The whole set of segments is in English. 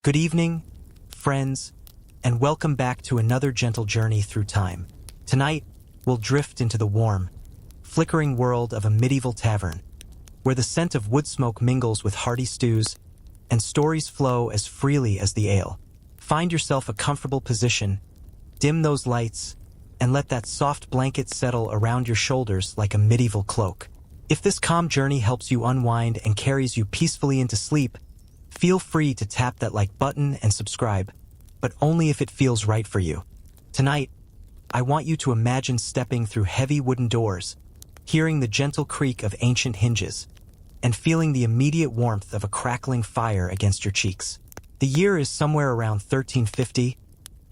Good evening, friends, and welcome back to another gentle journey through time. Tonight, we'll drift into the warm, flickering world of a medieval tavern, where the scent of wood smoke mingles with hearty stews, and stories flow as freely as the ale. Find yourself a comfortable position, dim those lights, and let that soft blanket settle around your shoulders like a medieval cloak. If this calm journey helps you unwind and carries you peacefully into sleep, feel free to tap that like button and subscribe, but only if it feels right for you. Tonight, I want you to imagine stepping through heavy wooden doors, hearing the gentle creak of ancient hinges, and feeling the immediate warmth of a crackling fire against your cheeks. The year is somewhere around 1350,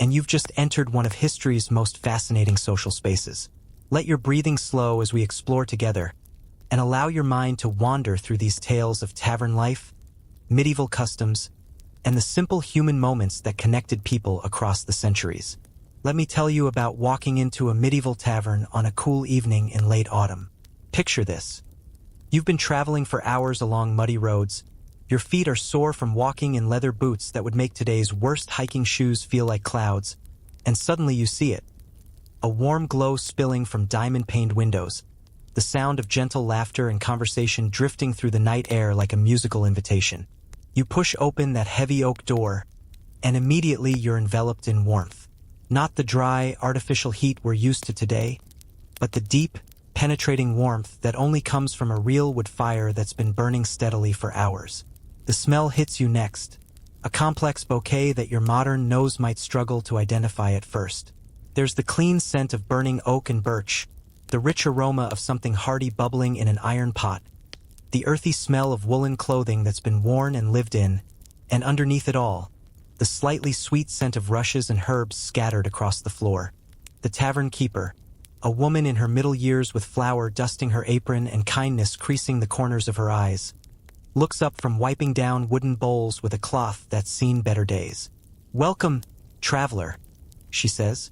and you've just entered one of history's most fascinating social spaces. Let your breathing slow as we explore together, and allow your mind to wander through these tales of tavern life, medieval customs, and the simple human moments that connected people across the centuries. Let me tell you about walking into a medieval tavern on a cool evening in late autumn. Picture this. You've been traveling for hours along muddy roads. Your feet are sore from walking in leather boots that would make today's worst hiking shoes feel like clouds, and suddenly you see it. A warm glow spilling from diamond-paned windows, the sound of gentle laughter and conversation drifting through the night air like a musical invitation. You push open that heavy oak door, and immediately you're enveloped in warmth. Not the dry, artificial heat we're used to today, but the deep, penetrating warmth that only comes from a real wood fire that's been burning steadily for hours. The smell hits you next, a complex bouquet that your modern nose might struggle to identify at first. There's the clean scent of burning oak and birch, the rich aroma of something hearty bubbling in an iron pot, the earthy smell of woolen clothing that's been worn and lived in, and underneath it all, the slightly sweet scent of rushes and herbs scattered across the floor. The tavern keeper, a woman in her middle years with flour dusting her apron and kindness creasing the corners of her eyes, looks up from wiping down wooden bowls with a cloth that's seen better days. "Welcome, traveler," she says,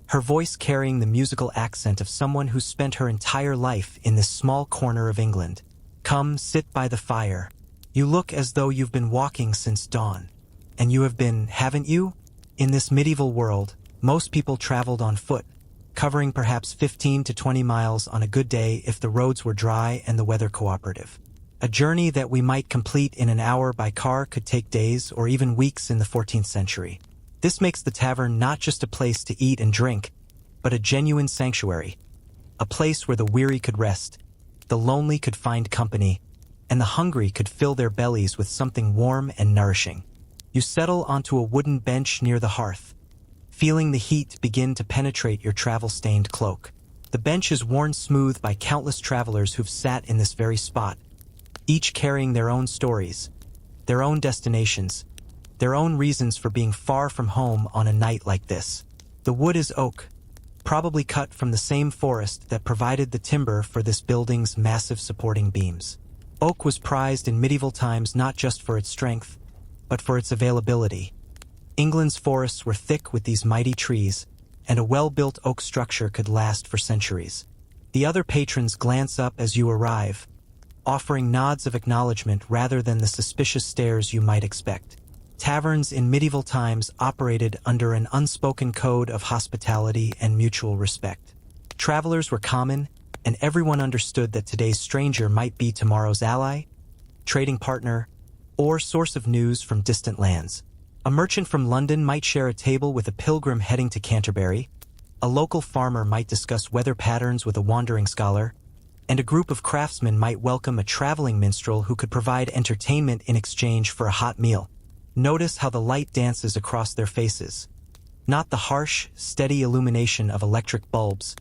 her voice carrying the musical accent of someone who's spent her entire life in this small corner of England. "Come, sit by the fire. You look as though you've been walking since dawn. And you have been, haven't you? In this medieval world, most people traveled on foot, covering perhaps 15 to 20 miles on a good day if the roads were dry and the weather cooperative. A journey that we might complete in an hour by car could take days or even weeks in the 14th century. This makes the tavern not just a place to eat and drink, but a genuine sanctuary, a place where the weary could rest, the lonely could find company, and the hungry could fill their bellies with something warm and nourishing. You settle onto a wooden bench near the hearth, feeling the heat begin to penetrate your travel-stained cloak. The bench is worn smooth by countless travelers who've sat in this very spot, each carrying their own stories, their own destinations, their own reasons for being far from home on a night like this. The wood is oak, probably cut from the same forest that provided the timber for this building's massive supporting beams. Oak was prized in medieval times not just for its strength, but for its availability. England's forests were thick with these mighty trees, and a well-built oak structure could last for centuries. The other patrons glance up as you arrive, offering nods of acknowledgement rather than the suspicious stares you might expect. Taverns in medieval times operated under an unspoken code of hospitality and mutual respect. Travelers were common, and everyone understood that today's stranger might be tomorrow's ally, trading partner, or source of news from distant lands. A merchant from London might share a table with a pilgrim heading to Canterbury, a local farmer might discuss weather patterns with a wandering scholar, and a group of craftsmen might welcome a traveling minstrel who could provide entertainment in exchange for a hot meal. Notice how the light dances across their faces. Not the harsh, steady illumination of electric bulbs,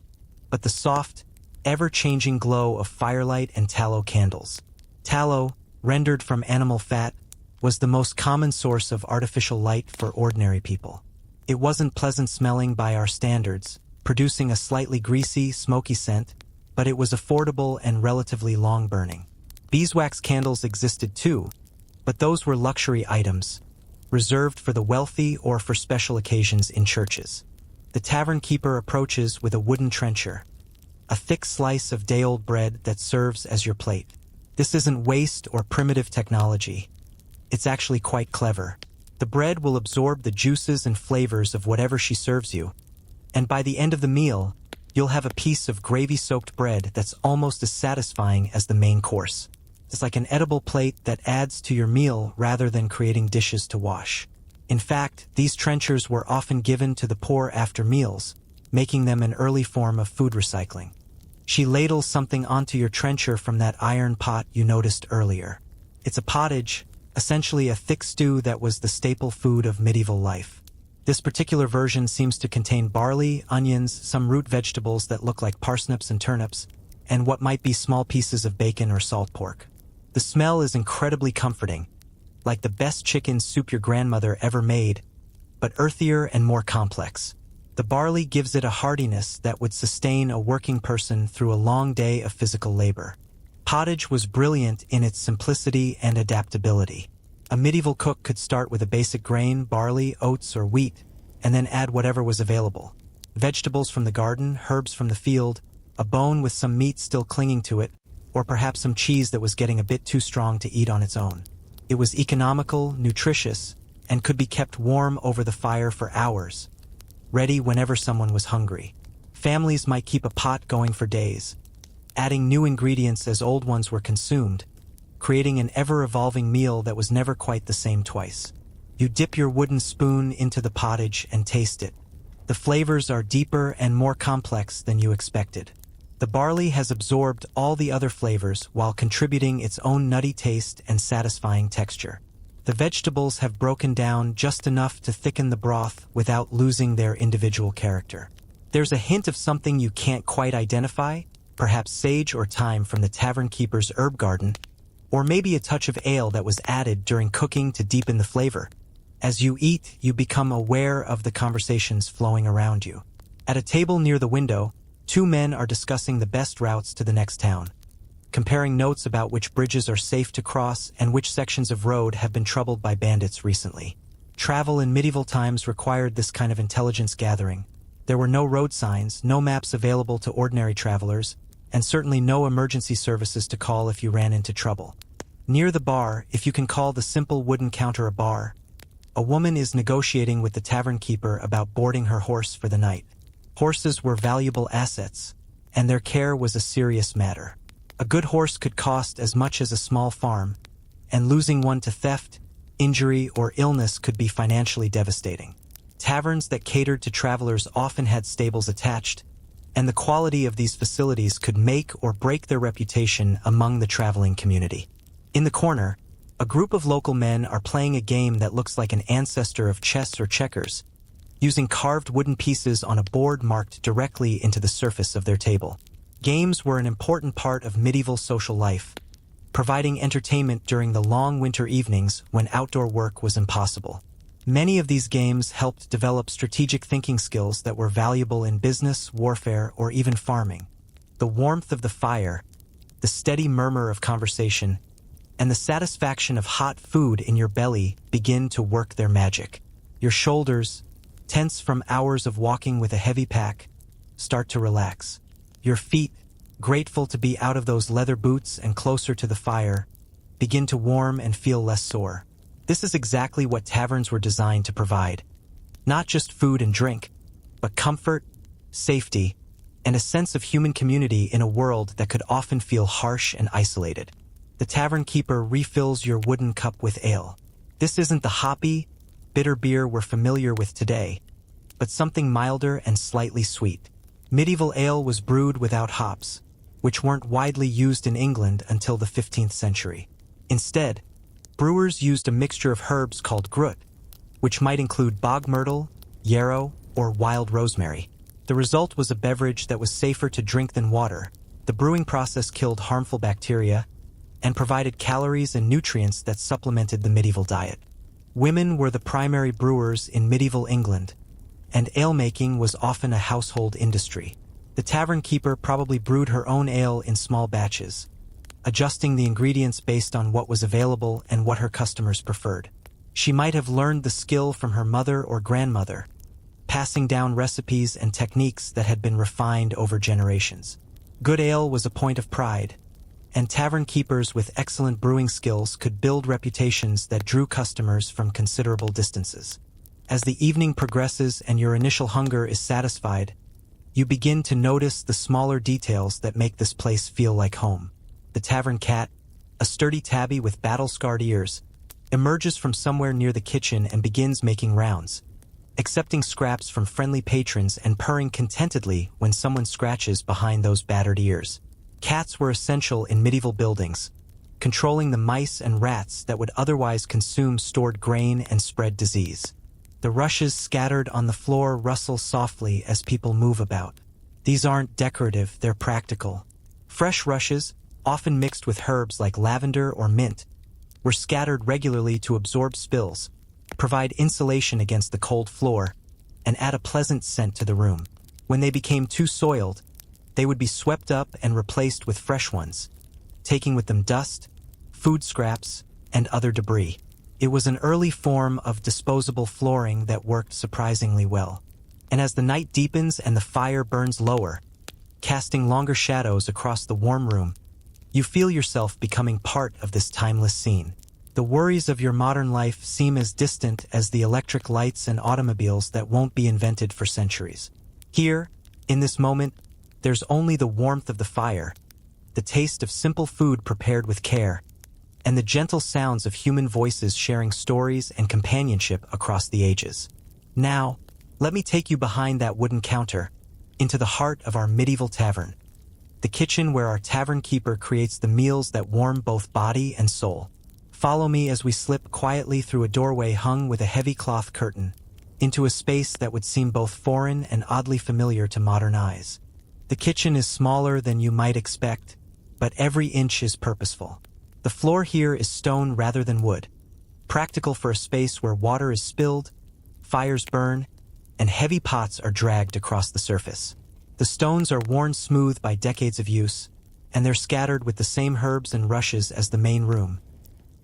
but the soft, ever-changing glow of firelight and tallow candles. Tallow, rendered from animal fat, was the most common source of artificial light for ordinary people. It wasn't pleasant smelling by our standards, producing a slightly greasy, smoky scent, but it was affordable and relatively long-burning. Beeswax candles existed too, but those were luxury items, reserved for the wealthy or for special occasions in churches. The tavern keeper approaches with a wooden trencher, a thick slice of day-old bread that serves as your plate. This isn't waste or primitive technology. It's actually quite clever. The bread will absorb the juices and flavors of whatever she serves you, and by the end of the meal, you'll have a piece of gravy-soaked bread that's almost as satisfying as the main course. It's like an edible plate that adds to your meal rather than creating dishes to wash. In fact, these trenchers were often given to the poor after meals, making them an early form of food recycling. She ladles something onto your trencher from that iron pot you noticed earlier. It's a pottage, essentially a thick stew that was the staple food of medieval life. This particular version seems to contain barley, onions, some root vegetables that look like parsnips and turnips, and what might be small pieces of bacon or salt pork. The smell is incredibly comforting, like the best chicken soup your grandmother ever made, but earthier and more complex. The barley gives it a heartiness that would sustain a working person through a long day of physical labor. Pottage was brilliant in its simplicity and adaptability. A medieval cook could start with a basic grain, barley, oats, or wheat, and then add whatever was available. Vegetables from the garden, herbs from the field, a bone with some meat still clinging to it, or perhaps some cheese that was getting a bit too strong to eat on its own. It was economical, nutritious, and could be kept warm over the fire for hours, ready whenever someone was hungry. Families might keep a pot going for days, adding new ingredients as old ones were consumed, creating an ever-evolving meal that was never quite the same twice. You dip your wooden spoon into the pottage and taste it. The flavors are deeper and more complex than you expected. The barley has absorbed all the other flavors while contributing its own nutty taste and satisfying texture. The vegetables have broken down just enough to thicken the broth without losing their individual character. There's a hint of something you can't quite identify, perhaps sage or thyme from the tavern keeper's herb garden, or maybe a touch of ale that was added during cooking to deepen the flavor. As you eat, you become aware of the conversations flowing around you. At a table near the window, two men are discussing the best routes to the next town, comparing notes about which bridges are safe to cross and which sections of road have been troubled by bandits recently. Travel in medieval times required this kind of intelligence gathering. There were no road signs, no maps available to ordinary travelers, and certainly no emergency services to call if you ran into trouble. Near the bar, if you can call the simple wooden counter a bar, a woman is negotiating with the tavern keeper about boarding her horse for the night. Horses were valuable assets, and their care was a serious matter. A good horse could cost as much as a small farm, and losing one to theft, injury, or illness could be financially devastating. Taverns that catered to travelers often had stables attached, and the quality of these facilities could make or break their reputation among the traveling community. In the corner, a group of local men are playing a game that looks like an ancestor of chess or checkers, using carved wooden pieces on a board marked directly into the surface of their table. Games were an important part of medieval social life, providing entertainment during the long winter evenings when outdoor work was impossible. Many of these games helped develop strategic thinking skills that were valuable in business, warfare, or even farming. The warmth of the fire, the steady murmur of conversation, and the satisfaction of hot food in your belly begin to work their magic. Your shoulders, tense from hours of walking with a heavy pack, start to relax. Your feet, grateful to be out of those leather boots and closer to the fire, begin to warm and feel less sore. This is exactly what taverns were designed to provide. Not just food and drink, but comfort, safety, and a sense of human community in a world that could often feel harsh and isolated. The tavern keeper refills your wooden cup with ale. This isn't the hoppy, bitter beer we're familiar with today, but something milder and slightly sweet. Medieval ale was brewed without hops, which weren't widely used in England until the 15th century. Instead, brewers used a mixture of herbs called grut, which might include bog myrtle, yarrow, or wild rosemary. The result was a beverage that was safer to drink than water. The brewing process killed harmful bacteria and provided calories and nutrients that supplemented the medieval diet. Women were the primary brewers in medieval England, and ale-making was often a household industry. The tavern keeper probably brewed her own ale in small batches, adjusting the ingredients based on what was available and what her customers preferred. She might have learned the skill from her mother or grandmother, passing down recipes and techniques that had been refined over generations. Good ale was a point of pride, and tavern keepers with excellent brewing skills could build reputations that drew customers from considerable distances. As the evening progresses and your initial hunger is satisfied, you begin to notice the smaller details that make this place feel like home. The tavern cat, a sturdy tabby with battle-scarred ears, emerges from somewhere near the kitchen and begins making rounds, accepting scraps from friendly patrons and purring contentedly when someone scratches behind those battered ears. Cats were essential in medieval buildings, controlling the mice and rats that would otherwise consume stored grain and spread disease. The rushes scattered on the floor rustle softly as people move about. These aren't decorative, they're practical. Fresh rushes, often mixed with herbs like lavender or mint, were scattered regularly to absorb spills, provide insulation against the cold floor, and add a pleasant scent to the room. When they became too soiled, they would be swept up and replaced with fresh ones, taking with them dust, food scraps, and other debris. It was an early form of disposable flooring that worked surprisingly well. And as the night deepens and the fire burns lower, casting longer shadows across the warm room, you feel yourself becoming part of this timeless scene. The worries of your modern life seem as distant as the electric lights and automobiles that won't be invented for centuries. Here, in this moment, there's only the warmth of the fire, the taste of simple food prepared with care, and the gentle sounds of human voices sharing stories and companionship across the ages. Now, let me take you behind that wooden counter, into the heart of our medieval tavern, the kitchen where our tavern keeper creates the meals that warm both body and soul. Follow me as we slip quietly through a doorway hung with a heavy cloth curtain, into a space that would seem both foreign and oddly familiar to modern eyes. The kitchen is smaller than you might expect, but every inch is purposeful. The floor here is stone rather than wood, practical for a space where water is spilled, fires burn, and heavy pots are dragged across the surface. The stones are worn smooth by decades of use, and they're scattered with the same herbs and rushes as the main room,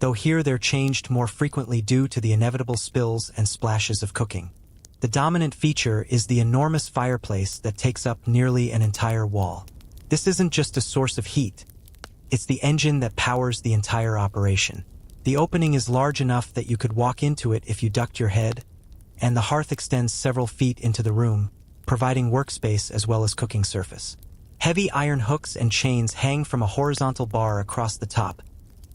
though here they're changed more frequently due to the inevitable spills and splashes of cooking. The dominant feature is the enormous fireplace that takes up nearly an entire wall. This isn't just a source of heat. It's the engine that powers the entire operation. The opening is large enough that you could walk into it if you ducked your head, and the hearth extends several feet into the room, providing workspace as well as cooking surface. Heavy iron hooks and chains hang from a horizontal bar across the top,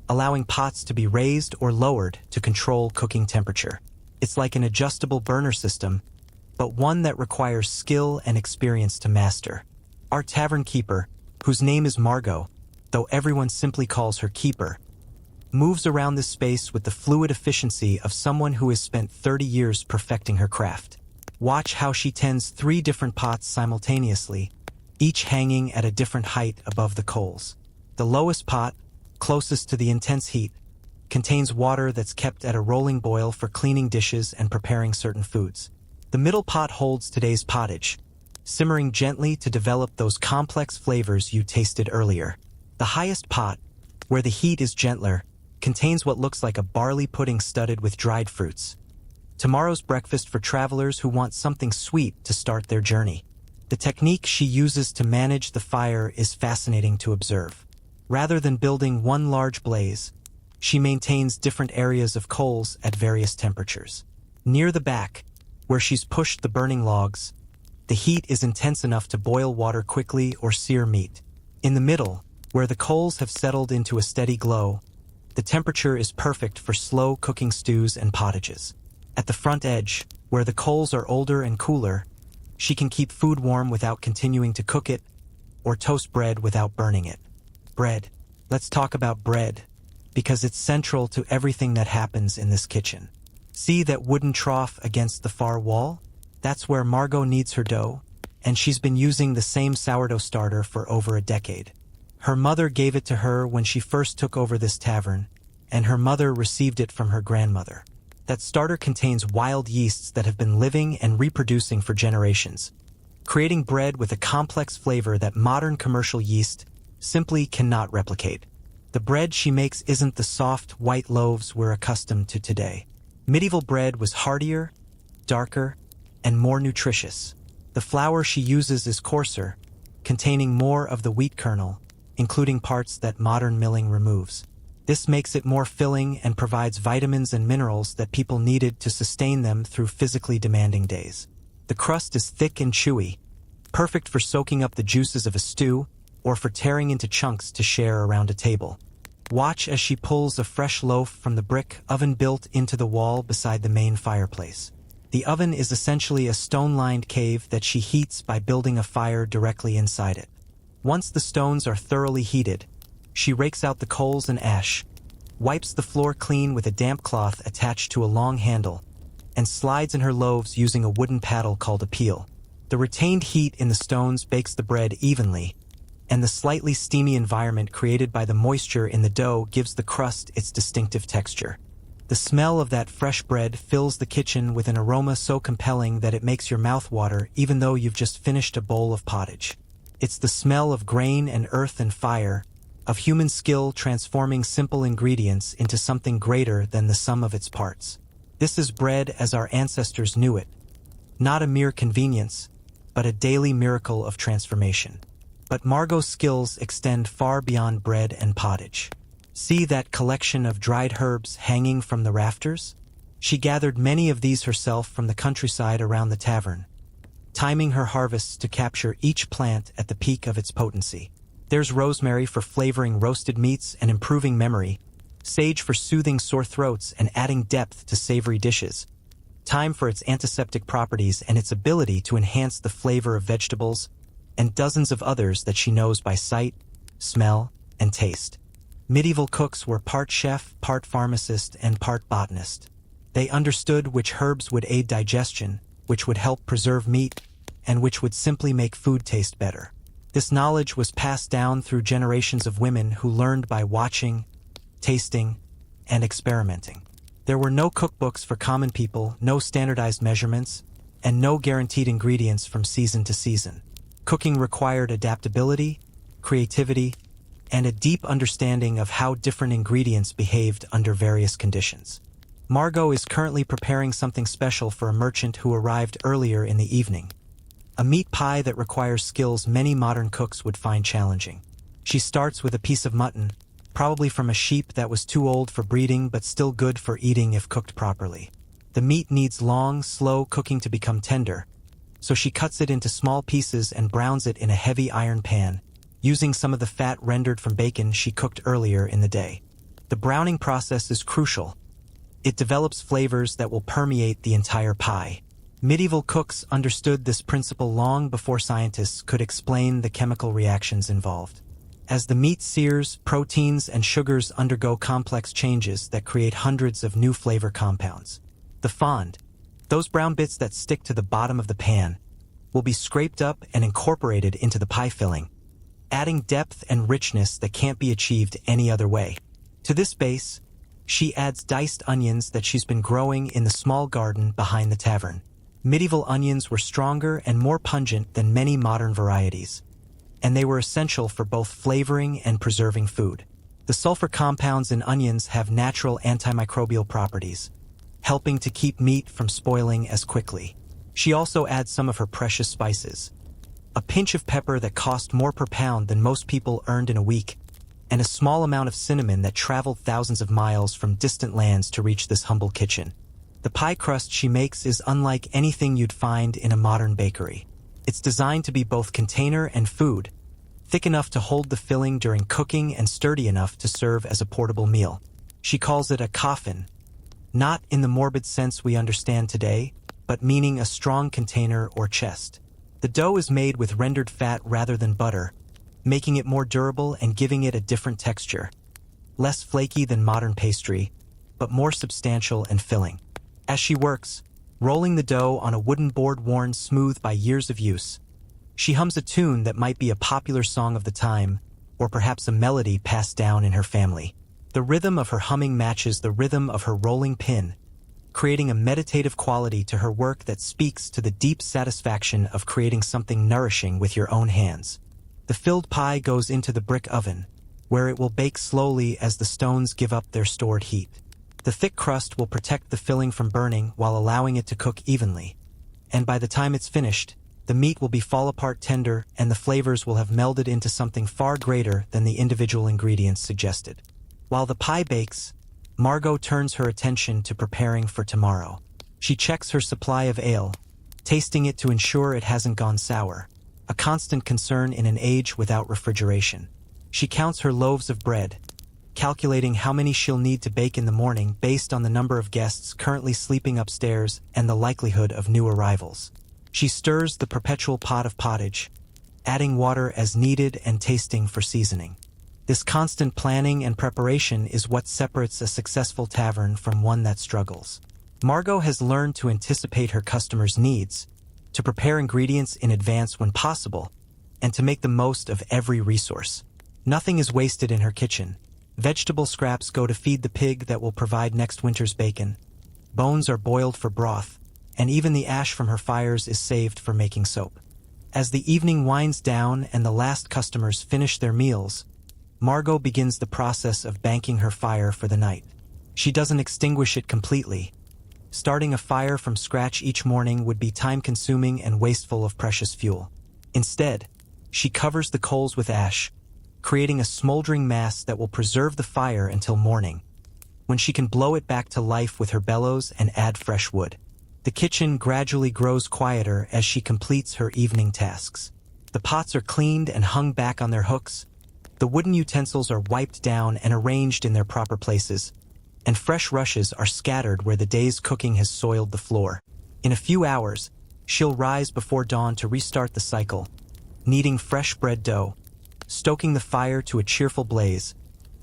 allowing pots to be raised or lowered to control cooking temperature. It's like an adjustable burner system, but one that requires skill and experience to master. Our tavern keeper, whose name is Margot, though everyone simply calls her Keeper, moves around this space with the fluid efficiency of someone who has spent 30 years perfecting her craft. Watch how she tends 3 different pots simultaneously, each hanging at a different height above the coals. The lowest pot, closest to the intense heat, contains water that's kept at a rolling boil for cleaning dishes and preparing certain foods. The middle pot holds today's pottage, simmering gently to develop those complex flavors you tasted earlier. The highest pot, where the heat is gentler, contains what looks like a barley pudding studded with dried fruits. Tomorrow's breakfast for travelers who want something sweet to start their journey. The technique she uses to manage the fire is fascinating to observe. Rather than building one large blaze, she maintains different areas of coals at various temperatures. Near the back, where she's pushed the burning logs, the heat is intense enough to boil water quickly or sear meat. In the middle, where the coals have settled into a steady glow, the temperature is perfect for slow cooking stews and pottages. At the front edge, where the coals are older and cooler, she can keep food warm without continuing to cook it, or toast bread without burning it. Bread. Let's talk about bread, because it's central to everything that happens in this kitchen. See that wooden trough against the far wall? That's where Margot kneads her dough, and she's been using the same sourdough starter for over a decade. Her mother gave it to her when she first took over this tavern, and her mother received it from her grandmother. That starter contains wild yeasts that have been living and reproducing for generations, creating bread with a complex flavor that modern commercial yeast simply cannot replicate. The bread she makes isn't the soft, white loaves we're accustomed to today. Medieval bread was heartier, darker, and more nutritious. The flour she uses is coarser, containing more of the wheat kernel, including parts that modern milling removes. This makes it more filling and provides vitamins and minerals that people needed to sustain them through physically demanding days. The crust is thick and chewy, perfect for soaking up the juices of a stew or for tearing into chunks to share around a table. Watch as she pulls a fresh loaf from the brick oven built into the wall beside the main fireplace. The oven is essentially a stone-lined cave that she heats by building a fire directly inside it. Once the stones are thoroughly heated, she rakes out the coals and ash, wipes the floor clean with a damp cloth attached to a long handle, and slides in her loaves using a wooden paddle called a peel. The retained heat in the stones bakes the bread evenly, and the slightly steamy environment created by the moisture in the dough gives the crust its distinctive texture. The smell of that fresh bread fills the kitchen with an aroma so compelling that it makes your mouth water even though you've just finished a bowl of pottage. It's the smell of grain and earth and fire, of human skill transforming simple ingredients into something greater than the sum of its parts. This is bread as our ancestors knew it, not a mere convenience, but a daily miracle of transformation. But Margot's skills extend far beyond bread and pottage. See that collection of dried herbs hanging from the rafters? She gathered many of these herself from the countryside around the tavern, timing her harvests to capture each plant at the peak of its potency. There's rosemary for flavoring roasted meats and improving memory, sage for soothing sore throats and adding depth to savory dishes, thyme for its antiseptic properties and its ability to enhance the flavor of vegetables, and dozens of others that she knows by sight, smell, and taste. Medieval cooks were part chef, part pharmacist, and part botanist. They understood which herbs would aid digestion, which would help preserve meat, and which would simply make food taste better. This knowledge was passed down through generations of women who learned by watching, tasting, and experimenting. There were no cookbooks for common people, no standardized measurements, and no guaranteed ingredients from season to season. Cooking required adaptability, creativity, and a deep understanding of how different ingredients behaved under various conditions. Margot is currently preparing something special for a merchant who arrived earlier in the evening. A meat pie that requires skills many modern cooks would find challenging. She starts with a piece of mutton, probably from a sheep that was too old for breeding but still good for eating if cooked properly. The meat needs long, slow cooking to become tender, so she cuts it into small pieces and browns it in a heavy iron pan, using some of the fat rendered from bacon she cooked earlier in the day. The browning process is crucial. It develops flavors that will permeate the entire pie. Medieval cooks understood this principle long before scientists could explain the chemical reactions involved. As the meat sears, proteins and sugars undergo complex changes that create hundreds of new flavor compounds. The fond, those brown bits that stick to the bottom of the pan, will be scraped up and incorporated into the pie filling, adding depth and richness that can't be achieved any other way. To this base, she adds diced onions that she's been growing in the small garden behind the tavern. Medieval onions were stronger and more pungent than many modern varieties, and they were essential for both flavoring and preserving food. The sulfur compounds in onions have natural antimicrobial properties, helping to keep meat from spoiling as quickly. She also adds some of her precious spices, a pinch of pepper that cost more per pound than most people earned in a week, and a small amount of cinnamon that traveled thousands of miles from distant lands to reach this humble kitchen. The pie crust she makes is unlike anything you'd find in a modern bakery. It's designed to be both container and food, thick enough to hold the filling during cooking and sturdy enough to serve as a portable meal. She calls it a coffin, not in the morbid sense we understand today, but meaning a strong container or chest. The dough is made with rendered fat rather than butter, making it more durable and giving it a different texture. Less flaky than modern pastry, but more substantial and filling. As she works, rolling the dough on a wooden board worn smooth by years of use, she hums a tune that might be a popular song of the time, or perhaps a melody passed down in her family. The rhythm of her humming matches the rhythm of her rolling pin, creating a meditative quality to her work that speaks to the deep satisfaction of creating something nourishing with your own hands. The filled pie goes into the brick oven, where it will bake slowly as the stones give up their stored heat. The thick crust will protect the filling from burning while allowing it to cook evenly, and by the time it's finished, The meat will be fall-apart tender, and the flavors will have melded into something far greater than the individual ingredients suggested. While the pie bakes, Margot turns her attention to preparing for tomorrow. She checks her supply of ale, tasting it to ensure it hasn't gone sour, a constant concern in an age without refrigeration. She counts her loaves of bread, calculating how many she'll need to bake in the morning based on the number of guests currently sleeping upstairs and the likelihood of new arrivals. She stirs the perpetual pot of pottage, adding water as needed and tasting for seasoning. This constant planning and preparation is what separates a successful tavern from one that struggles. Margot has learned to anticipate her customers' needs, to prepare ingredients in advance when possible, and to make the most of every resource. Nothing is wasted in her kitchen. Vegetable scraps go to feed the pig that will provide next winter's bacon. Bones are boiled for broth, and even the ash from her fires is saved for making soap. As the evening winds down and the last customers finish their meals, Margot begins the process of banking her fire for the night. She doesn't extinguish it completely. Starting a fire from scratch each morning would be time-consuming and wasteful of precious fuel. Instead, she covers the coals with ash, creating a smoldering mass that will preserve the fire until morning, when she can blow it back to life with her bellows and add fresh wood. The kitchen gradually grows quieter as she completes her evening tasks. The pots are cleaned and hung back on their hooks, the wooden utensils are wiped down and arranged in their proper places, and fresh rushes are scattered where the day's cooking has soiled the floor. In a few hours, she'll rise before dawn to restart the cycle, kneading fresh bread dough, stoking the fire to a cheerful blaze,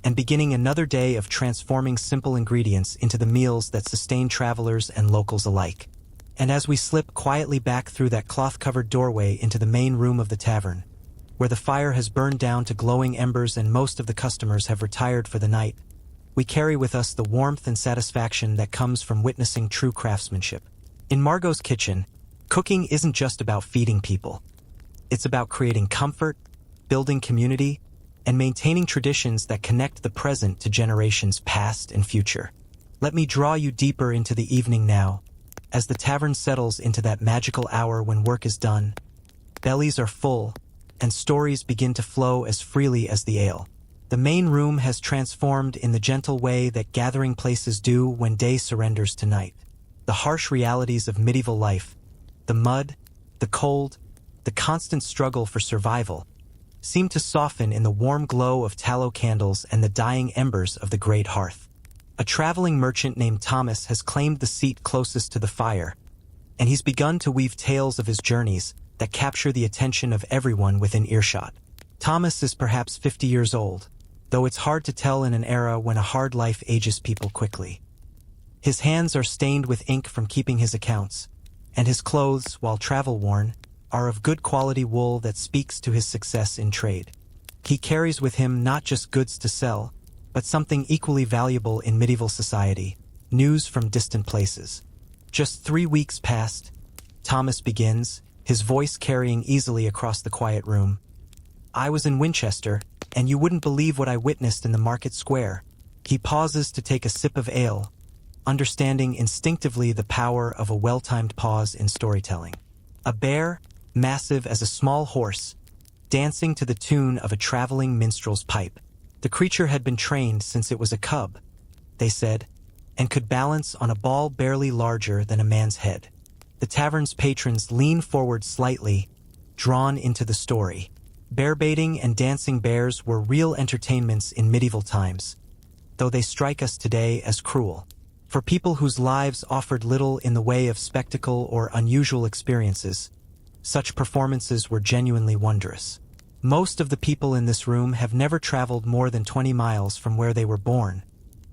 and beginning another day of transforming simple ingredients into the meals that sustain travelers and locals alike. And as we slip quietly back through that cloth-covered doorway into the main room of the tavern, where the fire has burned down to glowing embers and most of the customers have retired for the night, we carry with us the warmth and satisfaction that comes from witnessing true craftsmanship. In Margot's kitchen, cooking isn't just about feeding people. It's about creating comfort, building community, and maintaining traditions that connect the present to generations past and future. Let me draw you deeper into the evening now, as the tavern settles into that magical hour when work is done. Bellies are full, and stories begin to flow as freely as the ale. The main room has transformed in the gentle way that gathering places do when day surrenders to night. The harsh realities of medieval life, the mud, the cold, the constant struggle for survival, seem to soften in the warm glow of tallow candles and the dying embers of the great hearth. A traveling merchant named Thomas has claimed the seat closest to the fire, and he's begun to weave tales of his journeys that capture the attention of everyone within earshot. Thomas is perhaps 50 years old, though it's hard to tell in an era when a hard life ages people quickly. His hands are stained with ink from keeping his accounts, and his clothes, while travel-worn, are of good quality wool that speaks to his success in trade. He carries with him not just goods to sell, but something equally valuable in medieval society, news from distant places. Just 3 weeks past, Thomas begins, his voice carrying easily across the quiet room. I was in Winchester, and you wouldn't believe what I witnessed in the market square. He pauses to take a sip of ale, understanding instinctively the power of a well-timed pause in storytelling. A bear, massive as a small horse, dancing to the tune of a traveling minstrel's pipe. The creature had been trained since it was a cub, they said, and could balance on a ball barely larger than a man's head. The tavern's patrons lean forward slightly, drawn into the story. Bear baiting and dancing bears were real entertainments in medieval times, though they strike us today as cruel. For people whose lives offered little in the way of spectacle or unusual experiences, such performances were genuinely wondrous. Most of the people in this room have never traveled more than 20 miles from where they were born,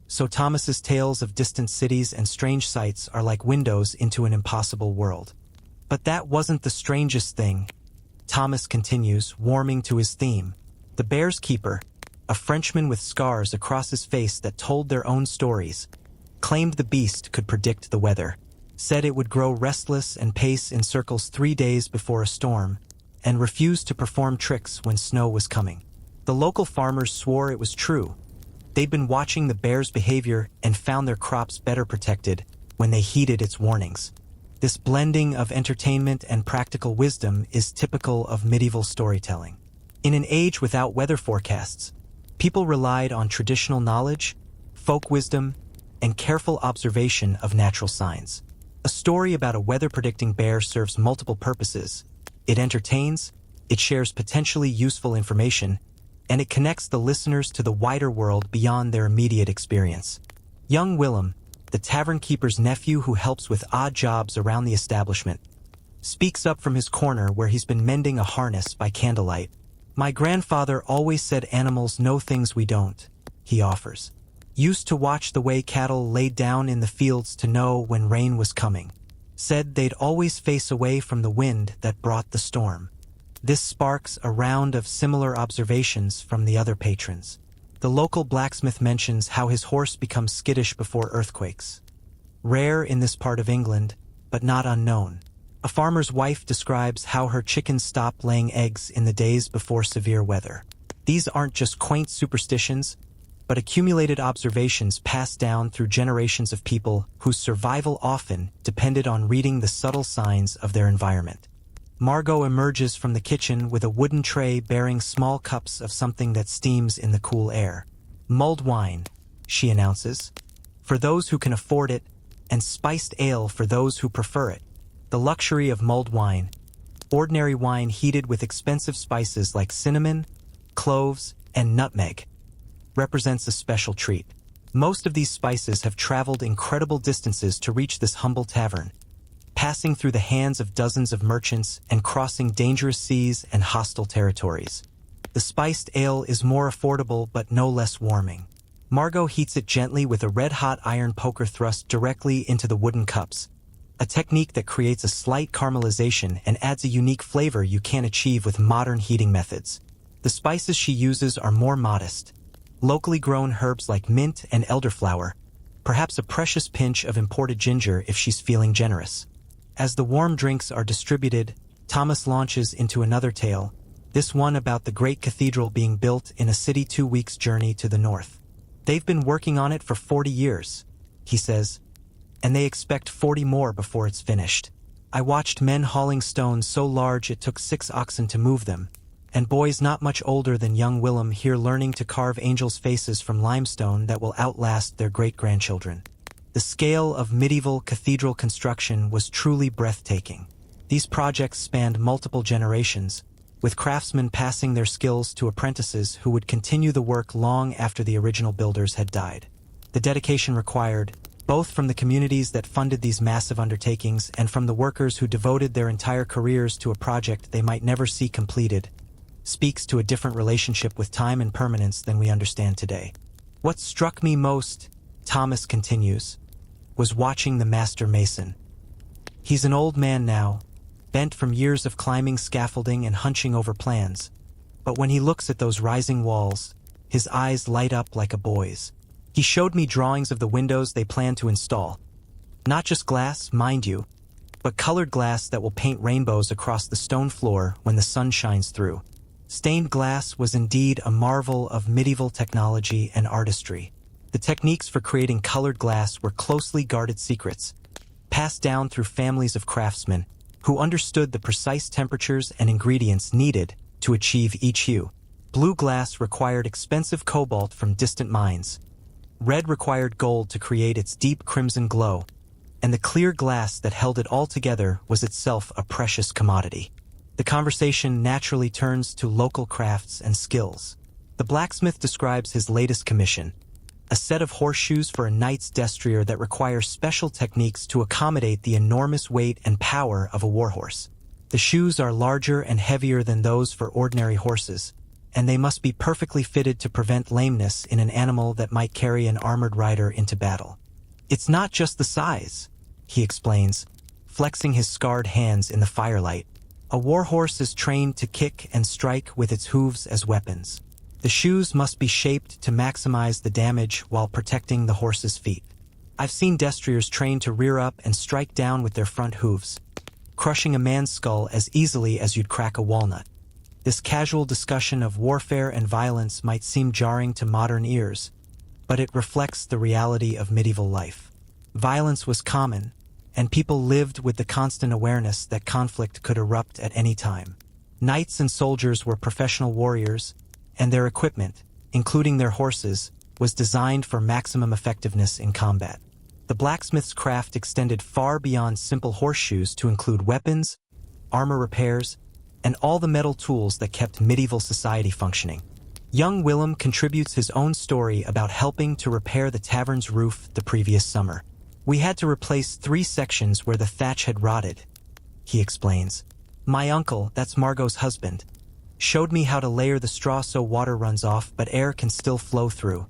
so Thomas's tales of distant cities and strange sights are like windows into an impossible world. But that wasn't the strangest thing, Thomas continues, warming to his theme. The bear's keeper, a Frenchman with scars across his face that told their own stories, claimed the beast could predict the weather, said it would grow restless and pace in circles 3 days before a storm, and refused to perform tricks when snow was coming. The local farmers swore it was true. They'd been watching the bear's behavior and found their crops better protected when they heeded its warnings. This blending of entertainment and practical wisdom is typical of medieval storytelling. In an age without weather forecasts, people relied on traditional knowledge, folk wisdom, and careful observation of natural signs. A story about a weather-predicting bear serves multiple purposes. It entertains, it shares potentially useful information, and it connects the listeners to the wider world beyond their immediate experience. Young Willem, the tavern keeper's nephew who helps with odd jobs around the establishment, speaks up from his corner where he's been mending a harness by candlelight. "My grandfather always said animals know things we don't," he offers. "Used to watch the way cattle laid down in the fields to know when rain was coming. Said they'd always face away from the wind that brought the storm." This sparks a round of similar observations from the other patrons. The local blacksmith mentions how his horse becomes skittish before earthquakes. Rare in this part of England, but not unknown. A farmer's wife describes how her chickens stop laying eggs in the days before severe weather. These aren't just quaint superstitions, but accumulated observations passed down through generations of people whose survival often depended on reading the subtle signs of their environment. Margot emerges from the kitchen with a wooden tray bearing small cups of something that steams in the cool air. "Mulled wine," she announces, "for those who can afford it, and spiced ale for those who prefer it." The luxury of mulled wine, ordinary wine heated with expensive spices like cinnamon, cloves, and nutmeg, represents a special treat. Most of these spices have traveled incredible distances to reach this humble tavern, passing through the hands of dozens of merchants and crossing dangerous seas and hostile territories. The spiced ale is more affordable but no less warming. Margot heats it gently with a red-hot iron poker thrust directly into the wooden cups, a technique that creates a slight caramelization and adds a unique flavor you can't achieve with modern heating methods. The spices she uses are more modest. Locally grown herbs like mint and elderflower, perhaps a precious pinch of imported ginger if she's feeling generous. As the warm drinks are distributed, Thomas launches into another tale, this one about the great cathedral being built in a city 2 weeks' journey to the north. "They've been working on it for 40 years, he says, "and they expect 40 more before it's finished. I watched men hauling stones so large it took 6 oxen to move them, and boys not much older than young Willem here learning to carve angels' faces from limestone that will outlast their great-grandchildren." The scale of medieval cathedral construction was truly breathtaking. These projects spanned multiple generations, with craftsmen passing their skills to apprentices who would continue the work long after the original builders had died. The dedication required, both from the communities that funded these massive undertakings and from the workers who devoted their entire careers to a project they might never see completed, speaks to a different relationship with time and permanence than we understand today. "What struck me most," Thomas continues, "was watching the master mason. He's an old man now, bent from years of climbing scaffolding and hunching over plans, but when he looks at those rising walls, his eyes light up like a boy's. He showed me drawings of the windows they plan to install. Not just glass, mind you, but colored glass that will paint rainbows across the stone floor when the sun shines through." Stained glass was indeed a marvel of medieval technology and artistry. The techniques for creating colored glass were closely guarded secrets, passed down through families of craftsmen who understood the precise temperatures and ingredients needed to achieve each hue. Blue glass required expensive cobalt from distant mines. Red required gold to create its deep crimson glow, and the clear glass that held it all together was itself a precious commodity. The conversation naturally turns to local crafts and skills. The blacksmith describes his latest commission, a set of horseshoes for a knight's destrier that require special techniques to accommodate the enormous weight and power of a warhorse. The shoes are larger and heavier than those for ordinary horses, and they must be perfectly fitted to prevent lameness in an animal that might carry an armored rider into battle. "It's not just the size," he explains, flexing his scarred hands in the firelight. "A warhorse is trained to kick and strike with its hooves as weapons. The shoes must be shaped to maximize the damage while protecting the horse's feet. I've seen destriers trained to rear up and strike down with their front hooves, crushing a man's skull as easily as you'd crack a walnut." This casual discussion of warfare and violence might seem jarring to modern ears, but it reflects the reality of medieval life. Violence was common, and people lived with the constant awareness that conflict could erupt at any time. Knights and soldiers were professional warriors, and their equipment, including their horses, was designed for maximum effectiveness in combat. The blacksmith's craft extended far beyond simple horseshoes to include weapons, armor repairs, and all the metal tools that kept medieval society functioning. Young Willem contributes his own story about helping to repair the tavern's roof the previous summer. "We had to replace 3 sections where the thatch had rotted," he explains. "My uncle, that's Margot's husband, showed me how to layer the straw so water runs off but air can still flow through.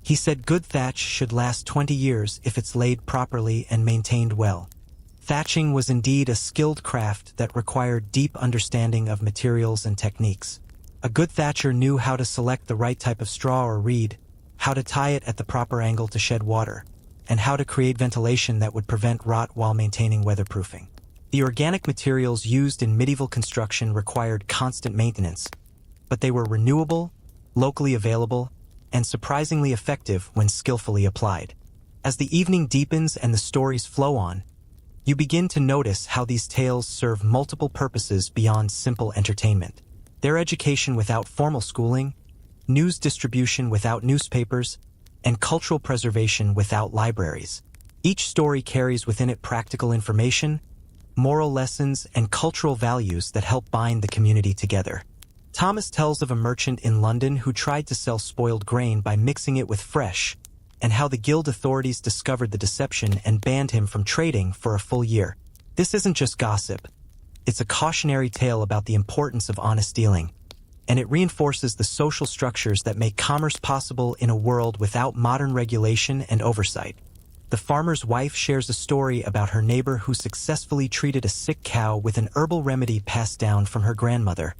He said good thatch should last 20 years if it's laid properly and maintained well." Thatching was indeed a skilled craft that required deep understanding of materials and techniques. A good thatcher knew how to select the right type of straw or reed, how to tie it at the proper angle to shed water, and how to create ventilation that would prevent rot while maintaining weatherproofing. The organic materials used in medieval construction required constant maintenance, but they were renewable, locally available, and surprisingly effective when skillfully applied. As the evening deepens and the stories flow on, you begin to notice how these tales serve multiple purposes beyond simple entertainment. Their education without formal schooling, news distribution without newspapers, and cultural preservation without libraries. Each story carries within it practical information, moral lessons, and cultural values that help bind the community together. Thomas tells of a merchant in London who tried to sell spoiled grain by mixing it with fresh, and how the guild authorities discovered the deception and banned him from trading for a full year. This isn't just gossip. It's a cautionary tale about the importance of honest dealing, and it reinforces the social structures that make commerce possible in a world without modern regulation and oversight. The farmer's wife shares a story about her neighbor who successfully treated a sick cow with an herbal remedy passed down from her grandmother,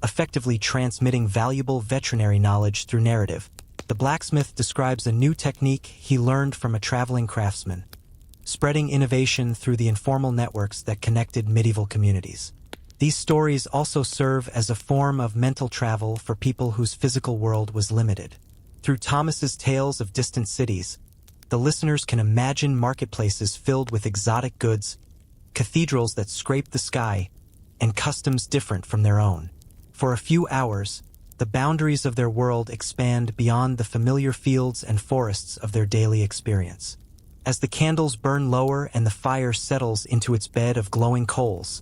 effectively transmitting valuable veterinary knowledge through narrative. The blacksmith describes a new technique he learned from a traveling craftsman, spreading innovation through the informal networks that connected medieval communities. These stories also serve as a form of mental travel for people whose physical world was limited. Through Thomas's tales of distant cities, the listeners can imagine marketplaces filled with exotic goods, cathedrals that scrape the sky, and customs different from their own. For a few hours, the boundaries of their world expand beyond the familiar fields and forests of their daily experience. As the candles burn lower and the fire settles into its bed of glowing coals,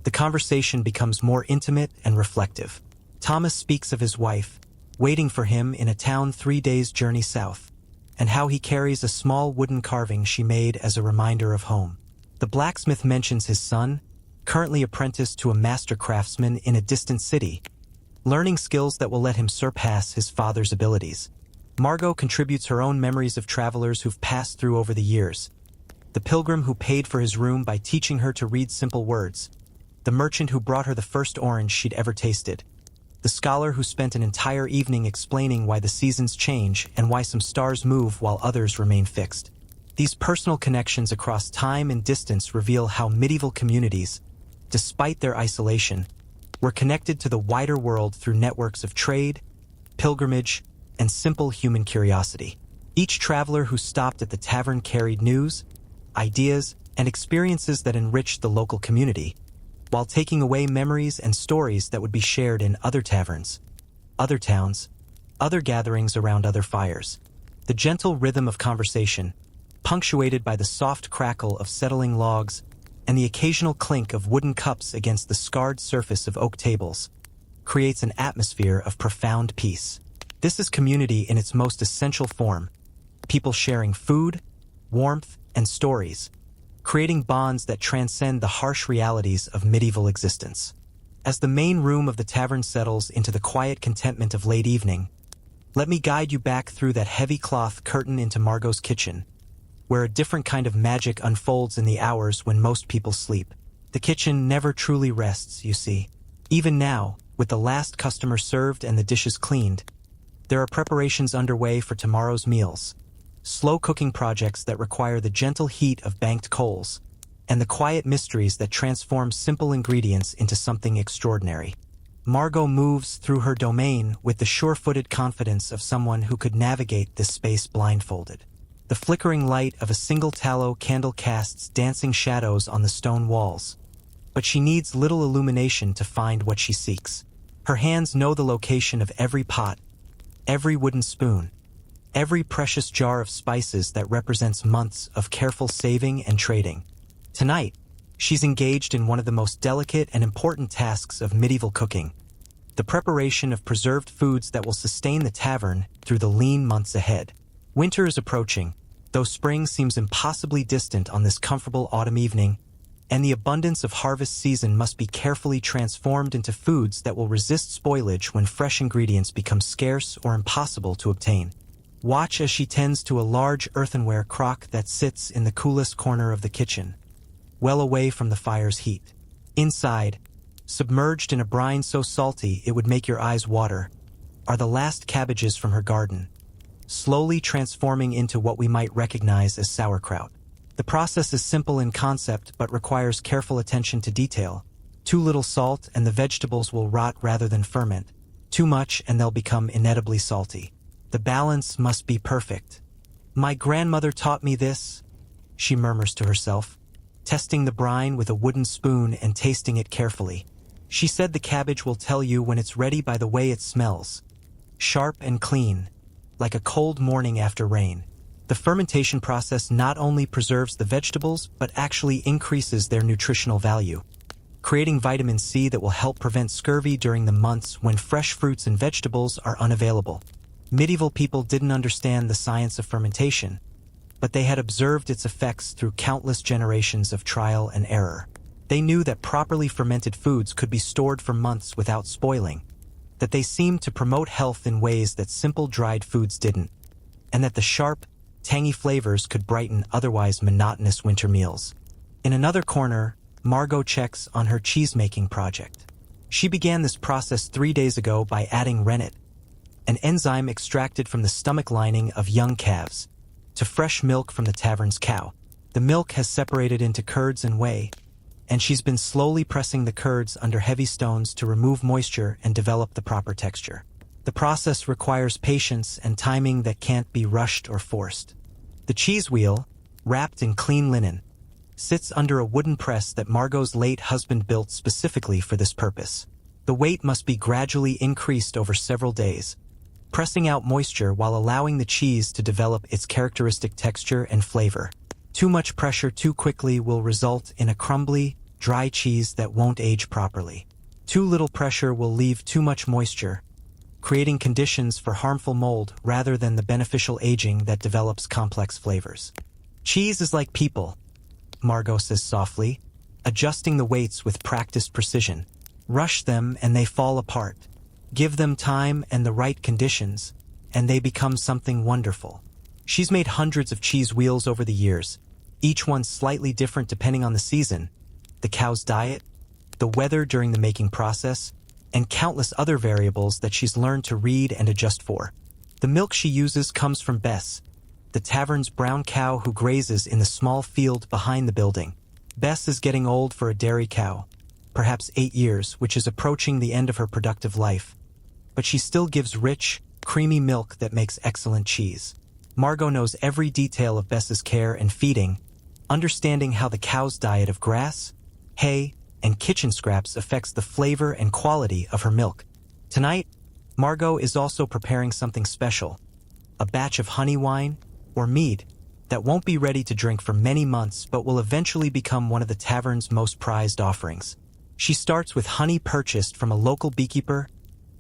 the conversation becomes more intimate and reflective. Thomas speaks of his wife, waiting for him in a town 3 days' journey south, and how he carries a small wooden carving she made as a reminder of home. The blacksmith mentions his son, currently apprenticed to a master craftsman in a distant city, learning skills that will let him surpass his father's abilities. Margot contributes her own memories of travelers who've passed through over the years. The pilgrim who paid for his room by teaching her to read simple words. The merchant who brought her the first orange she'd ever tasted. The scholar who spent an entire evening explaining why the seasons change and why some stars move while others remain fixed. These personal connections across time and distance reveal how medieval communities, despite their isolation, were connected to the wider world through networks of trade, pilgrimage, and simple human curiosity. Each traveler who stopped at the tavern carried news, ideas, and experiences that enriched the local community, while taking away memories and stories that would be shared in other taverns, other towns, other gatherings around other fires. The gentle rhythm of conversation, punctuated by the soft crackle of settling logs and the occasional clink of wooden cups against the scarred surface of oak tables, creates an atmosphere of profound peace. This is community in its most essential form, people sharing food, warmth, and stories, creating bonds that transcend the harsh realities of medieval existence. As the main room of the tavern settles into the quiet contentment of late evening, let me guide you back through that heavy cloth curtain into Margot's kitchen, where a different kind of magic unfolds in the hours when most people sleep. The kitchen never truly rests, you see. Even now, with the last customer served and the dishes cleaned, there are preparations underway for tomorrow's meals. Slow cooking projects that require the gentle heat of banked coals, and the quiet mysteries that transform simple ingredients into something extraordinary. Margot moves through her domain with the sure-footed confidence of someone who could navigate this space blindfolded. The flickering light of a single tallow candle casts dancing shadows on the stone walls. But she needs little illumination to find what she seeks. Her hands know the location of every pot, every wooden spoon, every precious jar of spices that represents months of careful saving and trading. Tonight, she's engaged in one of the most delicate and important tasks of medieval cooking, the preparation of preserved foods that will sustain the tavern through the lean months ahead. Winter is approaching, though spring seems impossibly distant on this comfortable autumn evening, and the abundance of harvest season must be carefully transformed into foods that will resist spoilage when fresh ingredients become scarce or impossible to obtain. Watch as she tends to a large earthenware crock that sits in the coolest corner of the kitchen, well away from the fire's heat. Inside, submerged in a brine so salty it would make your eyes water, are the last cabbages from her garden, slowly transforming into what we might recognize as sauerkraut. The process is simple in concept but requires careful attention to detail. Too little salt and the vegetables will rot rather than ferment. Too much and they'll become inedibly salty. The balance must be perfect. "My grandmother taught me this," she murmurs to herself, testing the brine with a wooden spoon and tasting it carefully. "She said the cabbage will tell you when it's ready by the way it smells. Sharp and clean, like a cold morning after rain." The fermentation process not only preserves the vegetables, but actually increases their nutritional value, creating vitamin C that will help prevent scurvy during the months when fresh fruits and vegetables are unavailable. Medieval people didn't understand the science of fermentation, but they had observed its effects through countless generations of trial and error. They knew that properly fermented foods could be stored for months without spoiling, that they seemed to promote health in ways that simple dried foods didn't, and that the sharp, tangy flavors could brighten otherwise monotonous winter meals. In another corner, Margot checks on her cheese-making project. She began this process 3 days ago by adding rennet, an enzyme extracted from the stomach lining of young calves, to fresh milk from the tavern's cow. The milk has separated into curds and whey, and she's been slowly pressing the curds under heavy stones to remove moisture and develop the proper texture. The process requires patience and timing that can't be rushed or forced. The cheese wheel, wrapped in clean linen, sits under a wooden press that Margot's late husband built specifically for this purpose. The weight must be gradually increased over several days, pressing out moisture while allowing the cheese to develop its characteristic texture and flavor. Too much pressure too quickly will result in a crumbly, dry cheese that won't age properly. Too little pressure will leave too much moisture, creating conditions for harmful mold rather than the beneficial aging that develops complex flavors. "Cheese is like people," Margot says softly, adjusting the weights with practiced precision. "Rush them and they fall apart. Give them time and the right conditions, and they become something wonderful." She's made hundreds of cheese wheels over the years, each one slightly different depending on the season, the cow's diet, the weather during the making process, and countless other variables that she's learned to read and adjust for. The milk she uses comes from Bess, the tavern's brown cow who grazes in the small field behind the building. Bess is getting old for a dairy cow, perhaps 8 years, which is approaching the end of her productive life. But she still gives rich, creamy milk that makes excellent cheese. Margot knows every detail of Bess's care and feeding, understanding how the cow's diet of grass, hay, and kitchen scraps affects the flavor and quality of her milk. Tonight, Margot is also preparing something special, a batch of honey wine, or mead, that won't be ready to drink for many months but will eventually become one of the tavern's most prized offerings. She starts with honey purchased from a local beekeeper,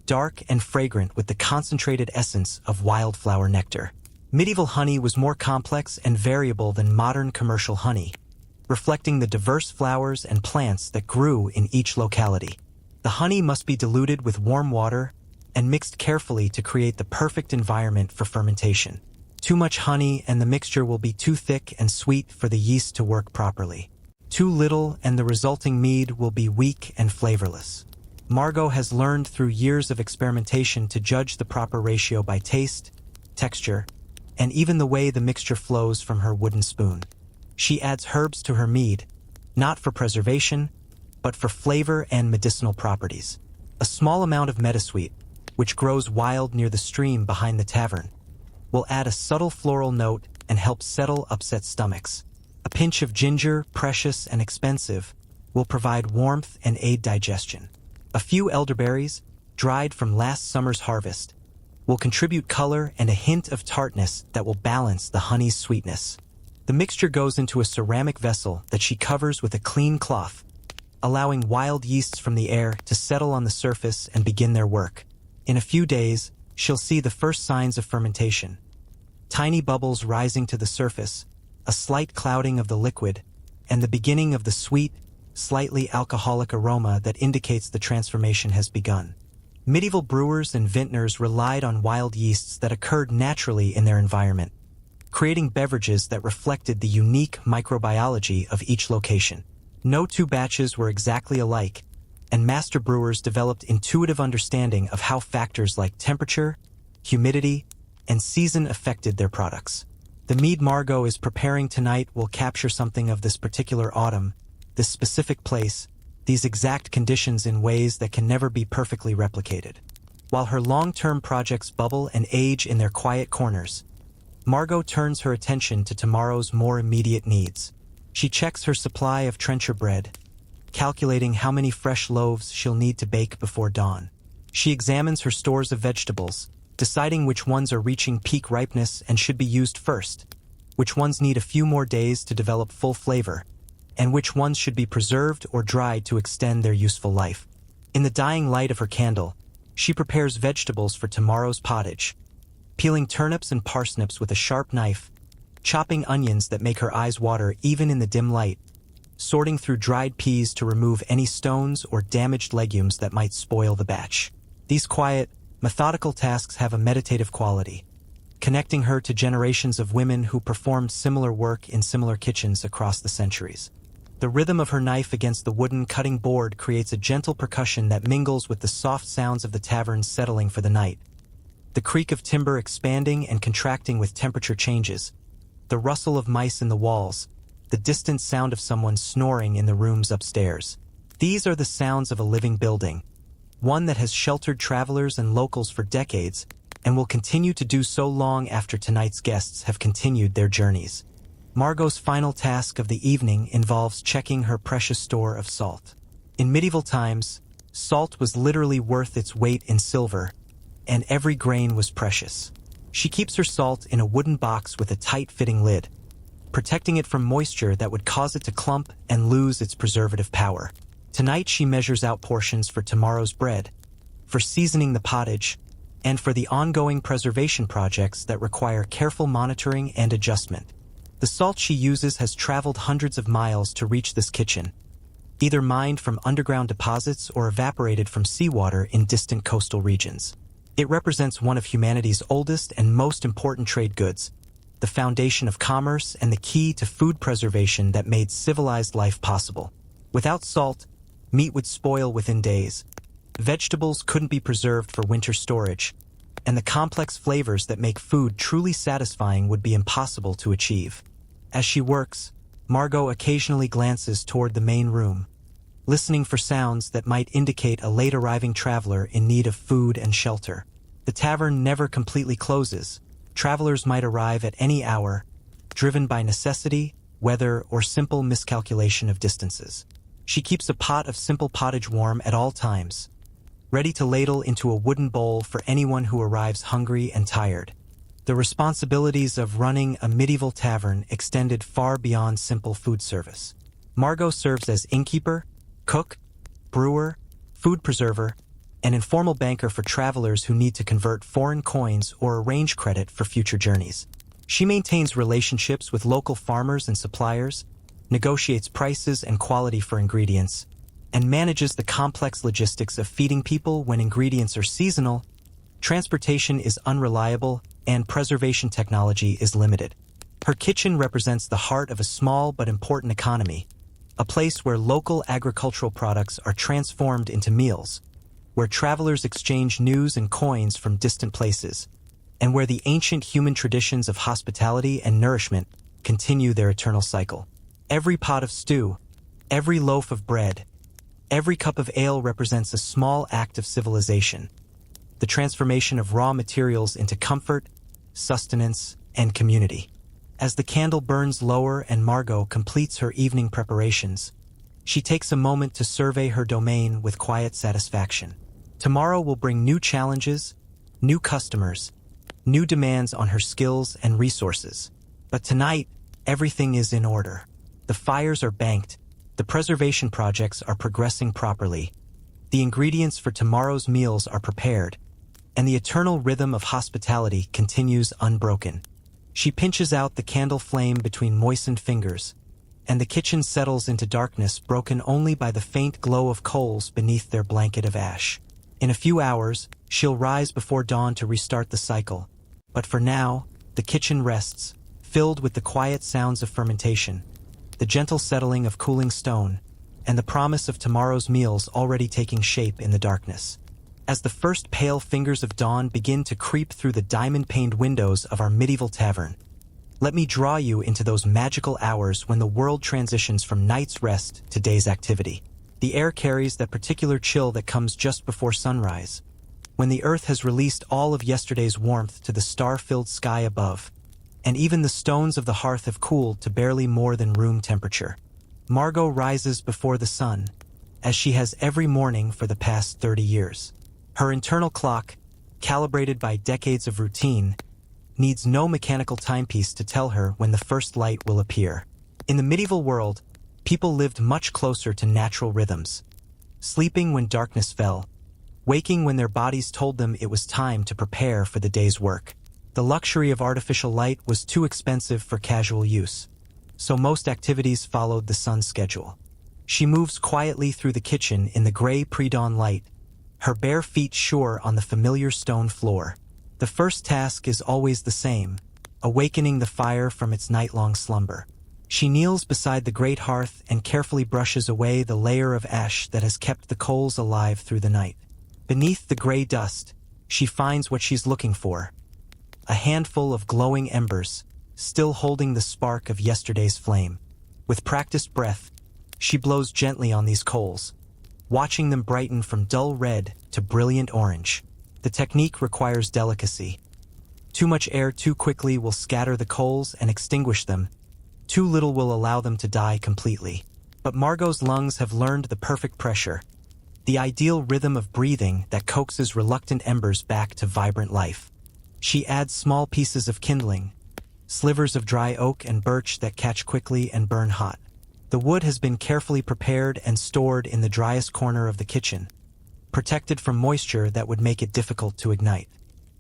dark and fragrant with the concentrated essence of wildflower nectar. Medieval honey was more complex and variable than modern commercial honey, reflecting the diverse flowers and plants that grew in each locality. The honey must be diluted with warm water and mixed carefully to create the perfect environment for fermentation. Too much honey and the mixture will be too thick and sweet for the yeast to work properly. Too little and the resulting mead will be weak and flavorless. Margot has learned through years of experimentation to judge the proper ratio by taste, texture, and even the way the mixture flows from her wooden spoon. She adds herbs to her mead, not for preservation, but for flavor and medicinal properties. A small amount of meadowsweet, which grows wild near the stream behind the tavern, will add a subtle floral note and help settle upset stomachs. A pinch of ginger, precious and expensive, will provide warmth and aid digestion. A few elderberries, dried from last summer's harvest, will contribute color and a hint of tartness that will balance the honey's sweetness. The mixture goes into a ceramic vessel that she covers with a clean cloth, allowing wild yeasts from the air to settle on the surface and begin their work. In a few days, she'll see the first signs of fermentation. Tiny bubbles rising to the surface, a slight clouding of the liquid, and the beginning of the sweet, slightly alcoholic aroma that indicates the transformation has begun. Medieval brewers and vintners relied on wild yeasts that occurred naturally in their environment, creating beverages that reflected the unique microbiology of each location. No two batches were exactly alike, and master brewers developed intuitive understanding of how factors like temperature, humidity, and season affected their products. The mead Margot is preparing tonight will capture something of this particular autumn, this specific place, these exact conditions in ways that can never be perfectly replicated. While her long-term projects bubble and age in their quiet corners, Margot turns her attention to tomorrow's more immediate needs. She checks her supply of trencher bread, calculating how many fresh loaves she'll need to bake before dawn. She examines her stores of vegetables, deciding which ones are reaching peak ripeness and should be used first, which ones need a few more days to develop full flavor, and which ones should be preserved or dried to extend their useful life. In the dying light of her candle, she prepares vegetables for tomorrow's pottage, peeling turnips and parsnips with a sharp knife, chopping onions that make her eyes water even in the dim light, sorting through dried peas to remove any stones or damaged legumes that might spoil the batch. These quiet, methodical tasks have a meditative quality, connecting her to generations of women who performed similar work in similar kitchens across the centuries. The rhythm of her knife against the wooden cutting board creates a gentle percussion that mingles with the soft sounds of the tavern settling for the night. The creak of timber expanding and contracting with temperature changes, the rustle of mice in the walls, the distant sound of someone snoring in the rooms upstairs. These are the sounds of a living building, one that has sheltered travelers and locals for decades and will continue to do so long after tonight's guests have continued their journeys. Margot's final task of the evening involves checking her precious store of salt. In medieval times, salt was literally worth its weight in silver, and every grain was precious. She keeps her salt in a wooden box with a tight-fitting lid, protecting it from moisture that would cause it to clump and lose its preservative power. Tonight she measures out portions for tomorrow's bread, for seasoning the pottage, and for the ongoing preservation projects that require careful monitoring and adjustment. The salt she uses has traveled hundreds of miles to reach this kitchen, either mined from underground deposits or evaporated from seawater in distant coastal regions. It represents one of humanity's oldest and most important trade goods, the foundation of commerce and the key to food preservation that made civilized life possible. Without salt, meat would spoil within days, vegetables couldn't be preserved for winter storage, and the complex flavors that make food truly satisfying would be impossible to achieve. As she works, Margot occasionally glances toward the main room, listening for sounds that might indicate a late-arriving traveler in need of food and shelter. The tavern never completely closes. Travelers might arrive at any hour, driven by necessity, weather, or simple miscalculation of distances. She keeps a pot of simple pottage warm at all times, ready to ladle into a wooden bowl for anyone who arrives hungry and tired. The responsibilities of running a medieval tavern extended far beyond simple food service. Margot serves as innkeeper, cook, brewer, food preserver, and informal banker for travelers who need to convert foreign coins or arrange credit for future journeys. She maintains relationships with local farmers and suppliers, negotiates prices and quality for ingredients, and manages the complex logistics of feeding people when ingredients are seasonal, transportation is unreliable, and preservation technology is limited. Her kitchen represents the heart of a small but important economy, a place where local agricultural products are transformed into meals, where travelers exchange news and coins from distant places, and where the ancient human traditions of hospitality and nourishment continue their eternal cycle. Every pot of stew, every loaf of bread, every cup of ale represents a small act of civilization, the transformation of raw materials into comfort, sustenance, and community. As the candle burns lower and Margot completes her evening preparations, she takes a moment to survey her domain with quiet satisfaction. Tomorrow will bring new challenges, new customers, new demands on her skills and resources. But tonight, everything is in order. The fires are banked, the preservation projects are progressing properly, the ingredients for tomorrow's meals are prepared, and the eternal rhythm of hospitality continues unbroken. She pinches out the candle flame between moistened fingers, and the kitchen settles into darkness broken only by the faint glow of coals beneath their blanket of ash. In a few hours, she'll rise before dawn to restart the cycle. But for now, the kitchen rests, filled with the quiet sounds of fermentation, the gentle settling of cooling stone, and the promise of tomorrow's meals already taking shape in the darkness. As the first pale fingers of dawn begin to creep through the diamond-paned windows of our medieval tavern, let me draw you into those magical hours when the world transitions from night's rest to day's activity. The air carries that particular chill that comes just before sunrise, when the earth has released all of yesterday's warmth to the star-filled sky above, and even the stones of the hearth have cooled to barely more than room temperature. Margot rises before the sun, as she has every morning for the past 30 years. Her internal clock, calibrated by decades of routine, needs no mechanical timepiece to tell her when the first light will appear. In the medieval world, people lived much closer to natural rhythms, sleeping when darkness fell, waking when their bodies told them it was time to prepare for the day's work. The luxury of artificial light was too expensive for casual use, so most activities followed the sun's schedule. She moves quietly through the kitchen in the gray pre-dawn light, her bare feet sure on the familiar stone floor. The first task is always the same, awakening the fire from its night-long slumber. She kneels beside the great hearth and carefully brushes away the layer of ash that has kept the coals alive through the night. Beneath the gray dust, she finds what she's looking for: a handful of glowing embers, still holding the spark of yesterday's flame. With practiced breath, she blows gently on these coals, watching them brighten from dull red to brilliant orange. The technique requires delicacy. Too much air too quickly will scatter the coals and extinguish them. Too little will allow them to die completely. But Margot's lungs have learned the perfect pressure, the ideal rhythm of breathing that coaxes reluctant embers back to vibrant life. She adds small pieces of kindling, slivers of dry oak and birch that catch quickly and burn hot. The wood has been carefully prepared and stored in the driest corner of the kitchen, protected from moisture that would make it difficult to ignite.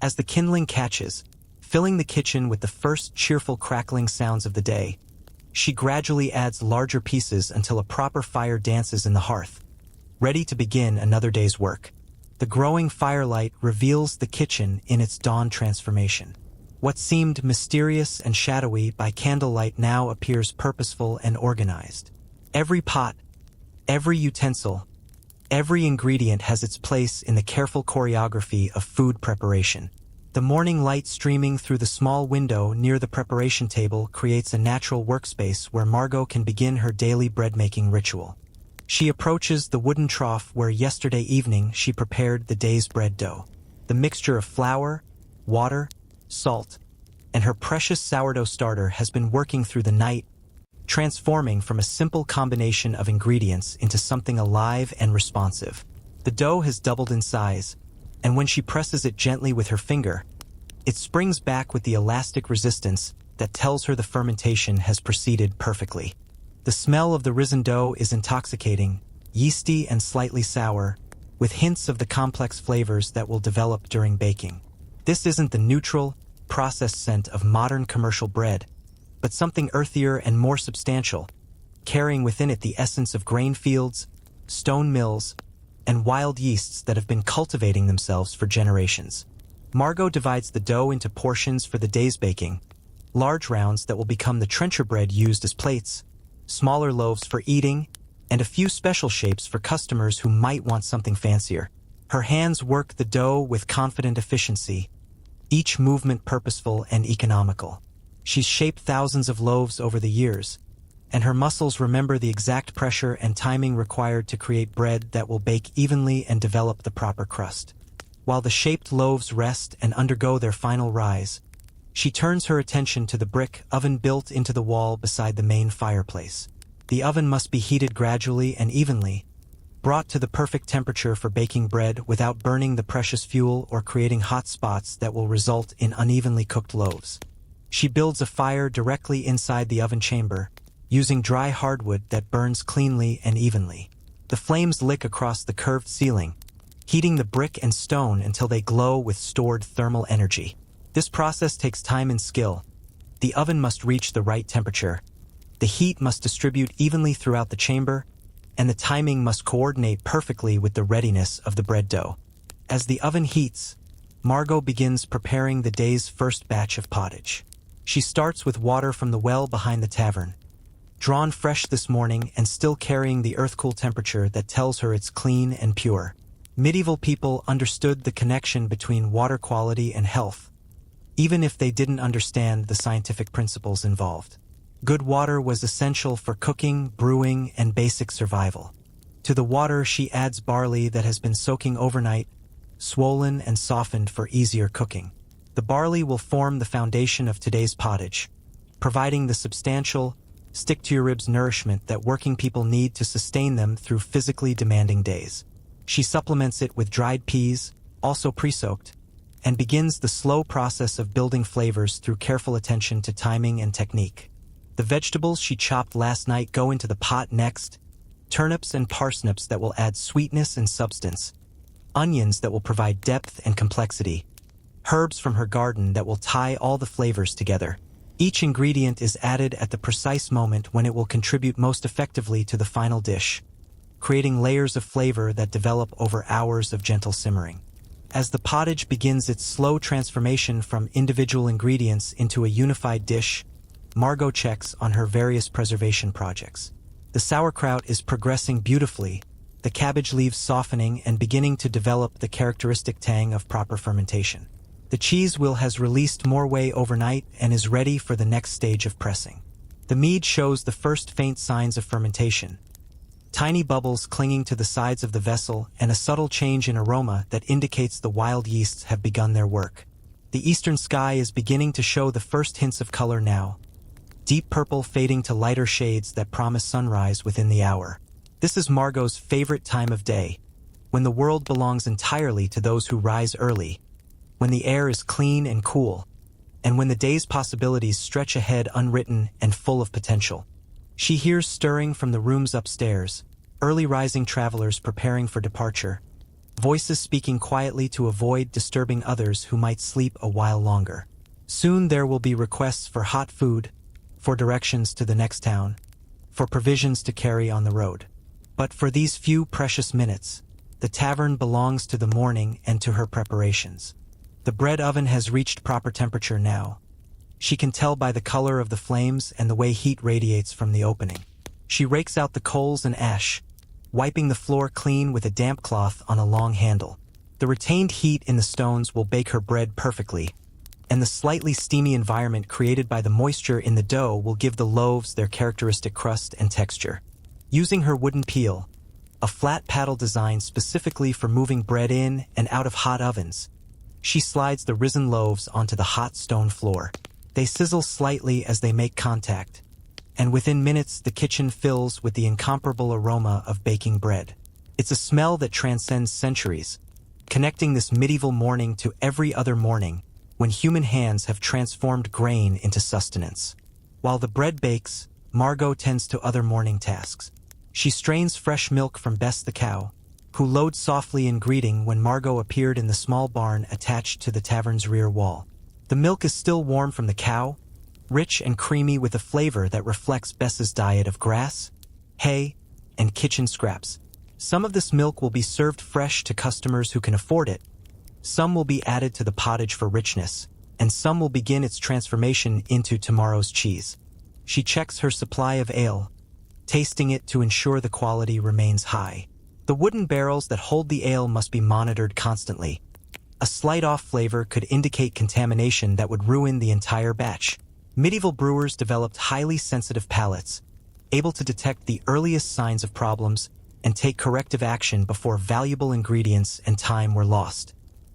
As the kindling catches, filling the kitchen with the first cheerful crackling sounds of the day, she gradually adds larger pieces until a proper fire dances in the hearth, ready to begin another day's work. The growing firelight reveals the kitchen in its dawn transformation. What seemed mysterious and shadowy by candlelight now appears purposeful and organized. Every pot, every utensil, every ingredient has its place in the careful choreography of food preparation. The morning light streaming through the small window near the preparation table creates a natural workspace where Margot can begin her daily bread-making ritual. She approaches the wooden trough where yesterday evening she prepared the day's bread dough. The mixture of flour, water, salt, and her precious sourdough starter has been working through the night, transforming from a simple combination of ingredients into something alive and responsive. The dough has doubled in size, and when she presses it gently with her finger, it springs back with the elastic resistance that tells her the fermentation has proceeded perfectly. The smell of the risen dough is intoxicating, yeasty and slightly sour, with hints of the complex flavors that will develop during baking. This isn't the neutral, processed scent of modern commercial bread, but something earthier and more substantial, carrying within it the essence of grain fields, stone mills, and wild yeasts that have been cultivating themselves for generations. Margot divides the dough into portions for the day's baking, large rounds that will become the trencher bread used as plates, smaller loaves for eating, and a few special shapes for customers who might want something fancier. Her hands work the dough with confident efficiency, each movement purposeful and economical. She's shaped thousands of loaves over the years, and her muscles remember the exact pressure and timing required to create bread that will bake evenly and develop the proper crust. While the shaped loaves rest and undergo their final rise, She turns her attention to the brick oven built into the wall beside the main fireplace. The oven must be heated gradually and evenly, brought to the perfect temperature for baking bread without burning the precious fuel or creating hot spots that will result in unevenly cooked loaves. She builds a fire directly inside the oven chamber, using dry hardwood that burns cleanly and evenly. The flames lick across the curved ceiling, heating the brick and stone until they glow with stored thermal energy. This process takes time and skill. The oven must reach the right temperature. The heat must distribute evenly throughout the chamber, and the timing must coordinate perfectly with the readiness of the bread dough. As the oven heats, Margot begins preparing the day's first batch of pottage. She starts with water from the well behind the tavern, drawn fresh this morning and still carrying the earth-cool temperature that tells her it's clean and pure. Medieval people understood the connection between water quality and health, even if they didn't understand the scientific principles involved. Good water was essential for cooking, brewing, and basic survival. To the water, she adds barley that has been soaking overnight, swollen and softened for easier cooking. The barley will form the foundation of today's pottage, providing the substantial, stick-to-your-ribs nourishment that working people need to sustain them through physically demanding days. She supplements it with dried peas, also pre-soaked, and begins the slow process of building flavors through careful attention to timing and technique. The vegetables she chopped last night go into the pot next: turnips and parsnips that will add sweetness and substance, onions that will provide depth and complexity, herbs from her garden that will tie all the flavors together. Each ingredient is added at the precise moment when it will contribute most effectively to the final dish, creating layers of flavor that develop over hours of gentle simmering. As the pottage begins its slow transformation from individual ingredients into a unified dish, Margot checks on her various preservation projects. The sauerkraut is progressing beautifully, the cabbage leaves softening and beginning to develop the characteristic tang of proper fermentation. The cheese wheel has released more whey overnight and is ready for the next stage of pressing. The mead shows the first faint signs of fermentation, tiny bubbles clinging to the sides of the vessel and a subtle change in aroma that indicates the wild yeasts have begun their work. The eastern sky is beginning to show the first hints of color now, deep purple fading to lighter shades that promise sunrise within the hour. This is Margot's favorite time of day, when the world belongs entirely to those who rise early, when the air is clean and cool, and when the day's possibilities stretch ahead unwritten and full of potential. She hears stirring from the rooms upstairs, early rising travelers preparing for departure, voices speaking quietly to avoid disturbing others who might sleep a while longer. Soon there will be requests for hot food, for directions to the next town, for provisions to carry on the road. But for these few precious minutes, the tavern belongs to the morning and to her preparations. The bread oven has reached proper temperature now. She can tell by the color of the flames and the way heat radiates from the opening. She rakes out the coals and ash, wiping the floor clean with a damp cloth on a long handle. The retained heat in the stones will bake her bread perfectly, and the slightly steamy environment created by the moisture in the dough will give the loaves their characteristic crust and texture. Using her wooden peel, a flat paddle designed specifically for moving bread in and out of hot ovens, she slides the risen loaves onto the hot stone floor. They sizzle slightly as they make contact, and within minutes the kitchen fills with the incomparable aroma of baking bread. It's a smell that transcends centuries, connecting this medieval morning to every other morning when human hands have transformed grain into sustenance. While the bread bakes, Margot tends to other morning tasks. She strains fresh milk from Bess the cow, who lowed softly in greeting when Margot appeared in the small barn attached to the tavern's rear wall. The milk is still warm from the cow, rich and creamy with a flavor that reflects Bess's diet of grass, hay, and kitchen scraps. Some of this milk will be served fresh to customers who can afford it. Some will be added to the pottage for richness, and some will begin its transformation into tomorrow's cheese. She checks her supply of ale, tasting it to ensure the quality remains high. The wooden barrels that hold the ale must be monitored constantly. A slight off flavor could indicate contamination that would ruin the entire batch. Medieval brewers developed highly sensitive palates, able to detect the earliest signs of problems and take corrective action before valuable ingredients and time were lost.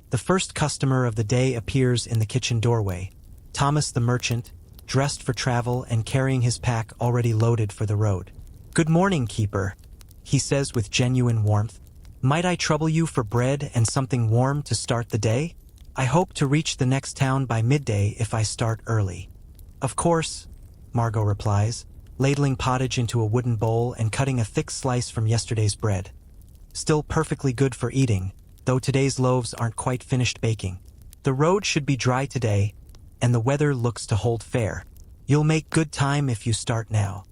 The first customer of the day appears in the kitchen doorway, Thomas the merchant, dressed for travel and carrying his pack already loaded for the road. "Good morning, keeper," he says with genuine warmth. "Might I trouble you for bread and something warm to start the day? I hope to reach the next town by midday if I start early." "Of course," Margot replies, ladling pottage into a wooden bowl and cutting a thick slice from yesterday's bread. Still perfectly good for eating, though today's loaves aren't quite finished baking. The road should be dry today, and the weather looks to hold fair. You'll make good time if you start now.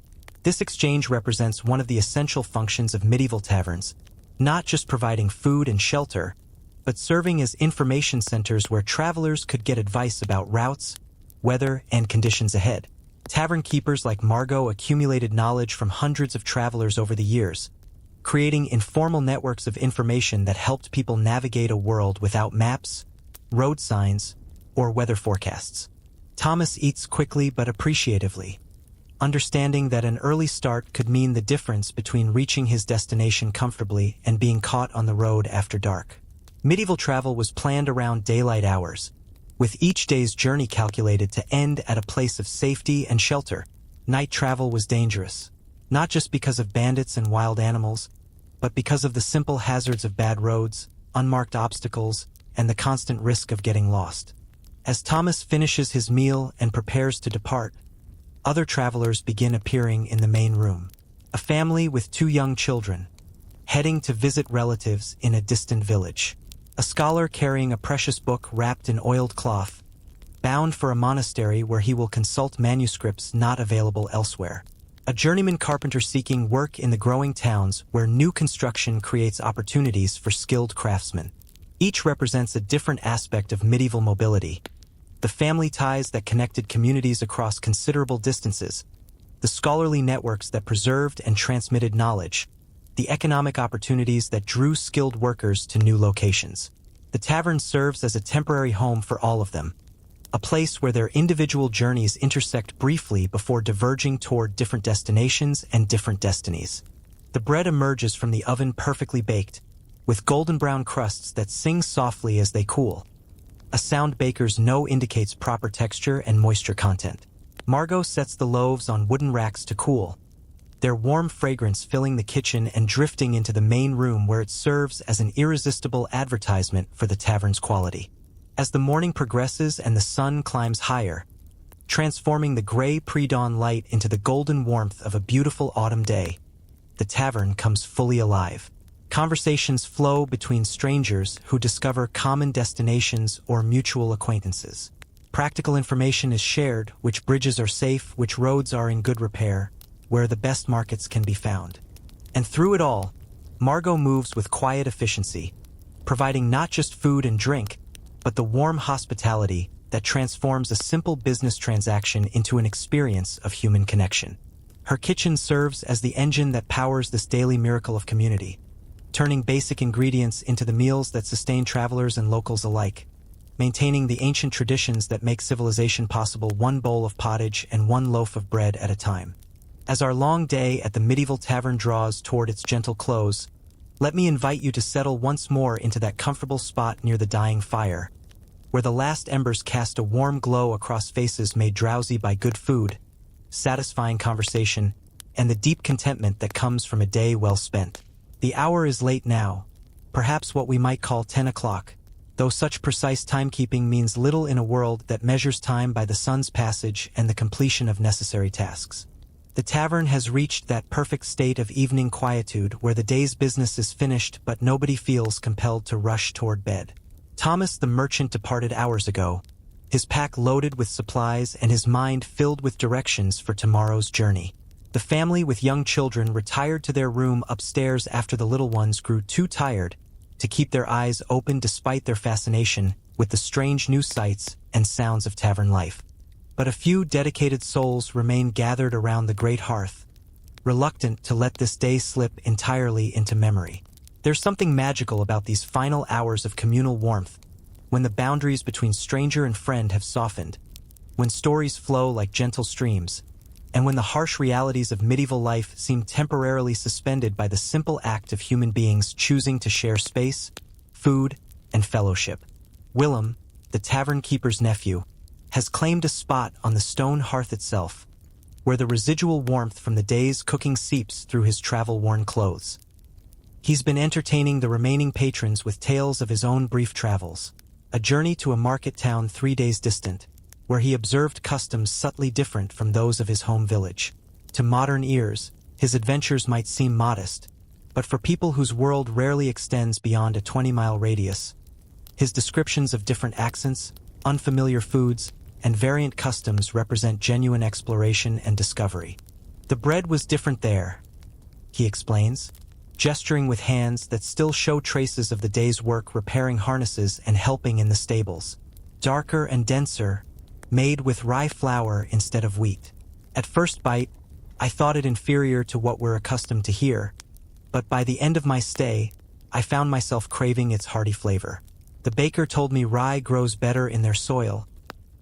This exchange represents one of the essential functions of medieval taverns, not just providing food and shelter, but serving as information centers where travelers could get advice about routes, weather, and conditions ahead. Tavern keepers like Margot accumulated knowledge from hundreds of travelers over the years, creating informal networks of information that helped people navigate a world without maps, road signs, or weather forecasts. Thomas eats quickly but appreciatively, understanding that an early start could mean the difference between reaching his destination comfortably and being caught on the road after dark. Medieval travel was planned around daylight hours, with each day's journey calculated to end at a place of safety and shelter. Night travel was dangerous, not just because of bandits and wild animals, but because of the simple hazards of bad roads, unmarked obstacles, and the constant risk of getting lost. As Thomas finishes his meal and prepares to depart, other travelers begin appearing in the main room. A family with 2 young children, heading to visit relatives in a distant village. A scholar carrying a precious book wrapped in oiled cloth, bound for a monastery where he will consult manuscripts not available elsewhere. A journeyman carpenter seeking work in the growing towns where new construction creates opportunities for skilled craftsmen. Each represents a different aspect of medieval mobility: the family ties that connected communities across considerable distances, the scholarly networks that preserved and transmitted knowledge, the economic opportunities that drew skilled workers to new locations. The tavern serves as a temporary home for all of them, a place where their individual journeys intersect briefly before diverging toward different destinations and different destinies. The bread emerges from the oven perfectly baked, with golden brown crusts that sing softly as they cool. A sound bakers know indicates proper texture and moisture content. Margot sets the loaves on wooden racks to cool, their warm fragrance filling the kitchen and drifting into the main room where it serves as an irresistible advertisement for the tavern's quality. As the morning progresses and the sun climbs higher, transforming the gray pre-dawn light into the golden warmth of a beautiful autumn day, the tavern comes fully alive. Conversations flow between strangers who discover common destinations or mutual acquaintances. Practical information is shared: which bridges are safe, which roads are in good repair, where the best markets can be found. And through it all, Margot moves with quiet efficiency, providing not just food and drink, but the warm hospitality that transforms a simple business transaction into an experience of human connection. Her kitchen serves as the engine that powers this daily miracle of community, turning basic ingredients into the meals that sustain travelers and locals alike, maintaining the ancient traditions that make civilization possible, one bowl of pottage and one loaf of bread at a time. As our long day at the medieval tavern draws toward its gentle close, let me invite you to settle once more into that comfortable spot near the dying fire, where the last embers cast a warm glow across faces made drowsy by good food, satisfying conversation, and the deep contentment that comes from a day well spent. The hour is late now, perhaps what we might call 10 o'clock, though such precise timekeeping means little in a world that measures time by the sun's passage and the completion of necessary tasks. The tavern has reached that perfect state of evening quietude where the day's business is finished but nobody feels compelled to rush toward bed. Thomas the merchant departed hours ago, his pack loaded with supplies and his mind filled with directions for tomorrow's journey. The family with young children retired to their room upstairs after the little ones grew too tired to keep their eyes open despite their fascination with the strange new sights and sounds of tavern life. But a few dedicated souls remain gathered around the great hearth, reluctant to let this day slip entirely into memory. There's something magical about these final hours of communal warmth, when the boundaries between stranger and friend have softened, when stories flow like gentle streams, and when the harsh realities of medieval life seem temporarily suspended by the simple act of human beings choosing to share space, food, and fellowship. Willem, the tavern keeper's nephew, has claimed a spot on the stone hearth itself, where the residual warmth from the day's cooking seeps through his travel-worn clothes. He's been entertaining the remaining patrons with tales of his own brief travels, a journey to a market town 3 days distant, where he observed customs subtly different from those of his home village. To modern ears, his adventures might seem modest, but for people whose world rarely extends beyond a 20-mile radius, his descriptions of different accents, unfamiliar foods, and variant customs represent genuine exploration and discovery. The bread was different there, he explains, gesturing with hands that still show traces of the day's work repairing harnesses and helping in the stables. Darker and denser, made with rye flour instead of wheat. At first bite, I thought it inferior to what we're accustomed to here, but by the end of my stay, I found myself craving its hearty flavor. The baker told me rye grows better in their soil,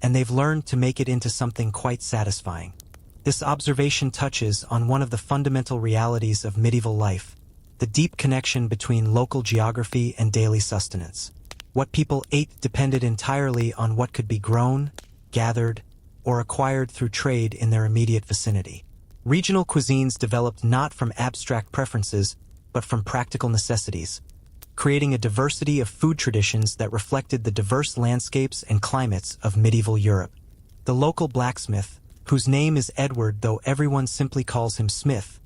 and they've learned to make it into something quite satisfying. This observation touches on one of the fundamental realities of medieval life, the deep connection between local geography and daily sustenance. What people ate depended entirely on what could be grown, gathered, or acquired through trade in their immediate vicinity. Regional cuisines developed not from abstract preferences, but from practical necessities, creating a diversity of food traditions that reflected the diverse landscapes and climates of medieval Europe. The local blacksmith, whose name is Edward though everyone simply calls him Smith,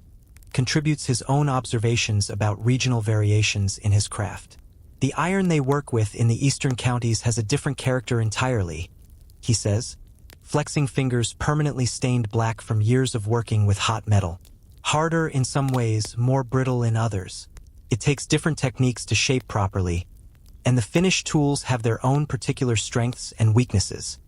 contributes his own observations about regional variations in his craft. The iron they work with in the eastern counties has a different character entirely, he says, flexing fingers permanently stained black from years of working with hot metal. Harder in some ways, more brittle in others. It takes different techniques to shape properly, and the finished tools have their own particular strengths and weaknesses.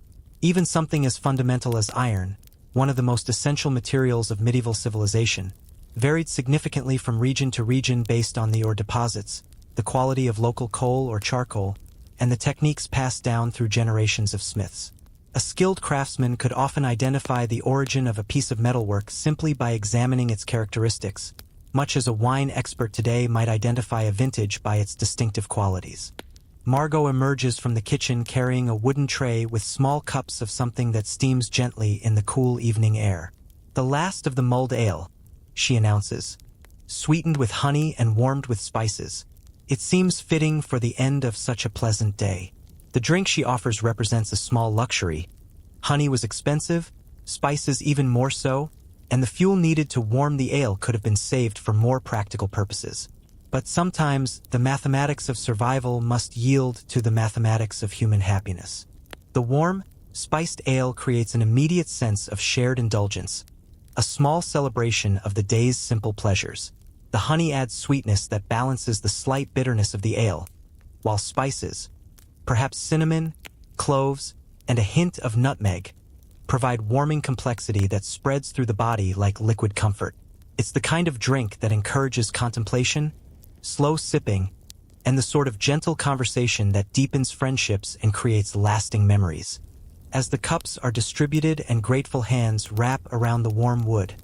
Even something as fundamental as iron, one of the most essential materials of medieval civilization, varied significantly from region to region based on the ore deposits, the quality of local coal or charcoal, and the techniques passed down through generations of smiths. A skilled craftsman could often identify the origin of a piece of metalwork simply by examining its characteristics, much as a wine expert today might identify a vintage by its distinctive qualities. Margot emerges from the kitchen carrying a wooden tray with small cups of something that steams gently in the cool evening air. The last of the mulled ale, she announces, sweetened with honey and warmed with spices. It seems fitting for the end of such a pleasant day. The drink she offers represents a small luxury. Honey was expensive, spices even more so, and the fuel needed to warm the ale could have been saved for more practical purposes. But sometimes the mathematics of survival must yield to the mathematics of human happiness. The warm, spiced ale creates an immediate sense of shared indulgence, a small celebration of the day's simple pleasures. The honey adds sweetness that balances the slight bitterness of the ale, while spices, perhaps cinnamon, cloves, and a hint of nutmeg, provide warming complexity that spreads through the body like liquid comfort. It's the kind of drink that encourages contemplation, slow sipping, and the sort of gentle conversation that deepens friendships and creates lasting memories. As the cups are distributed and grateful hands wrap around the warm wood,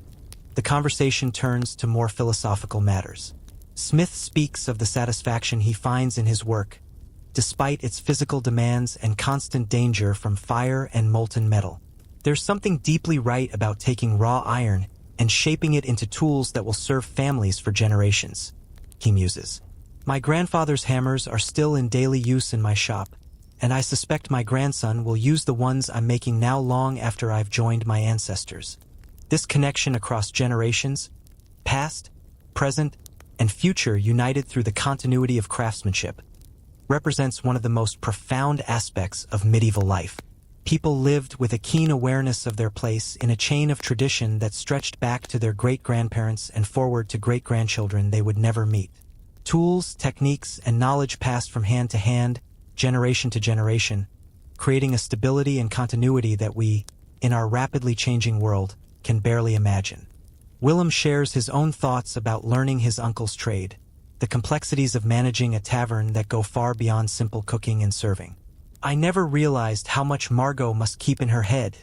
the conversation turns to more philosophical matters. Smith speaks of the satisfaction he finds in his work, despite its physical demands and constant danger from fire and molten metal. There's something deeply right about taking raw iron and shaping it into tools that will serve families for generations, he muses. My grandfather's hammers are still in daily use in my shop, and I suspect my grandson will use the ones I'm making now long after I've joined my ancestors. This connection across generations, past, present, and future united through the continuity of craftsmanship, represents one of the most profound aspects of medieval life. People lived with a keen awareness of their place in a chain of tradition that stretched back to their great-grandparents and forward to great-grandchildren they would never meet. Tools, techniques, and knowledge passed from hand to hand, generation to generation, creating a stability and continuity that we, in our rapidly changing world, can barely imagine. Willem shares his own thoughts about learning his uncle's trade, the complexities of managing a tavern that go far beyond simple cooking and serving. I never realized how much Margot must keep in her head,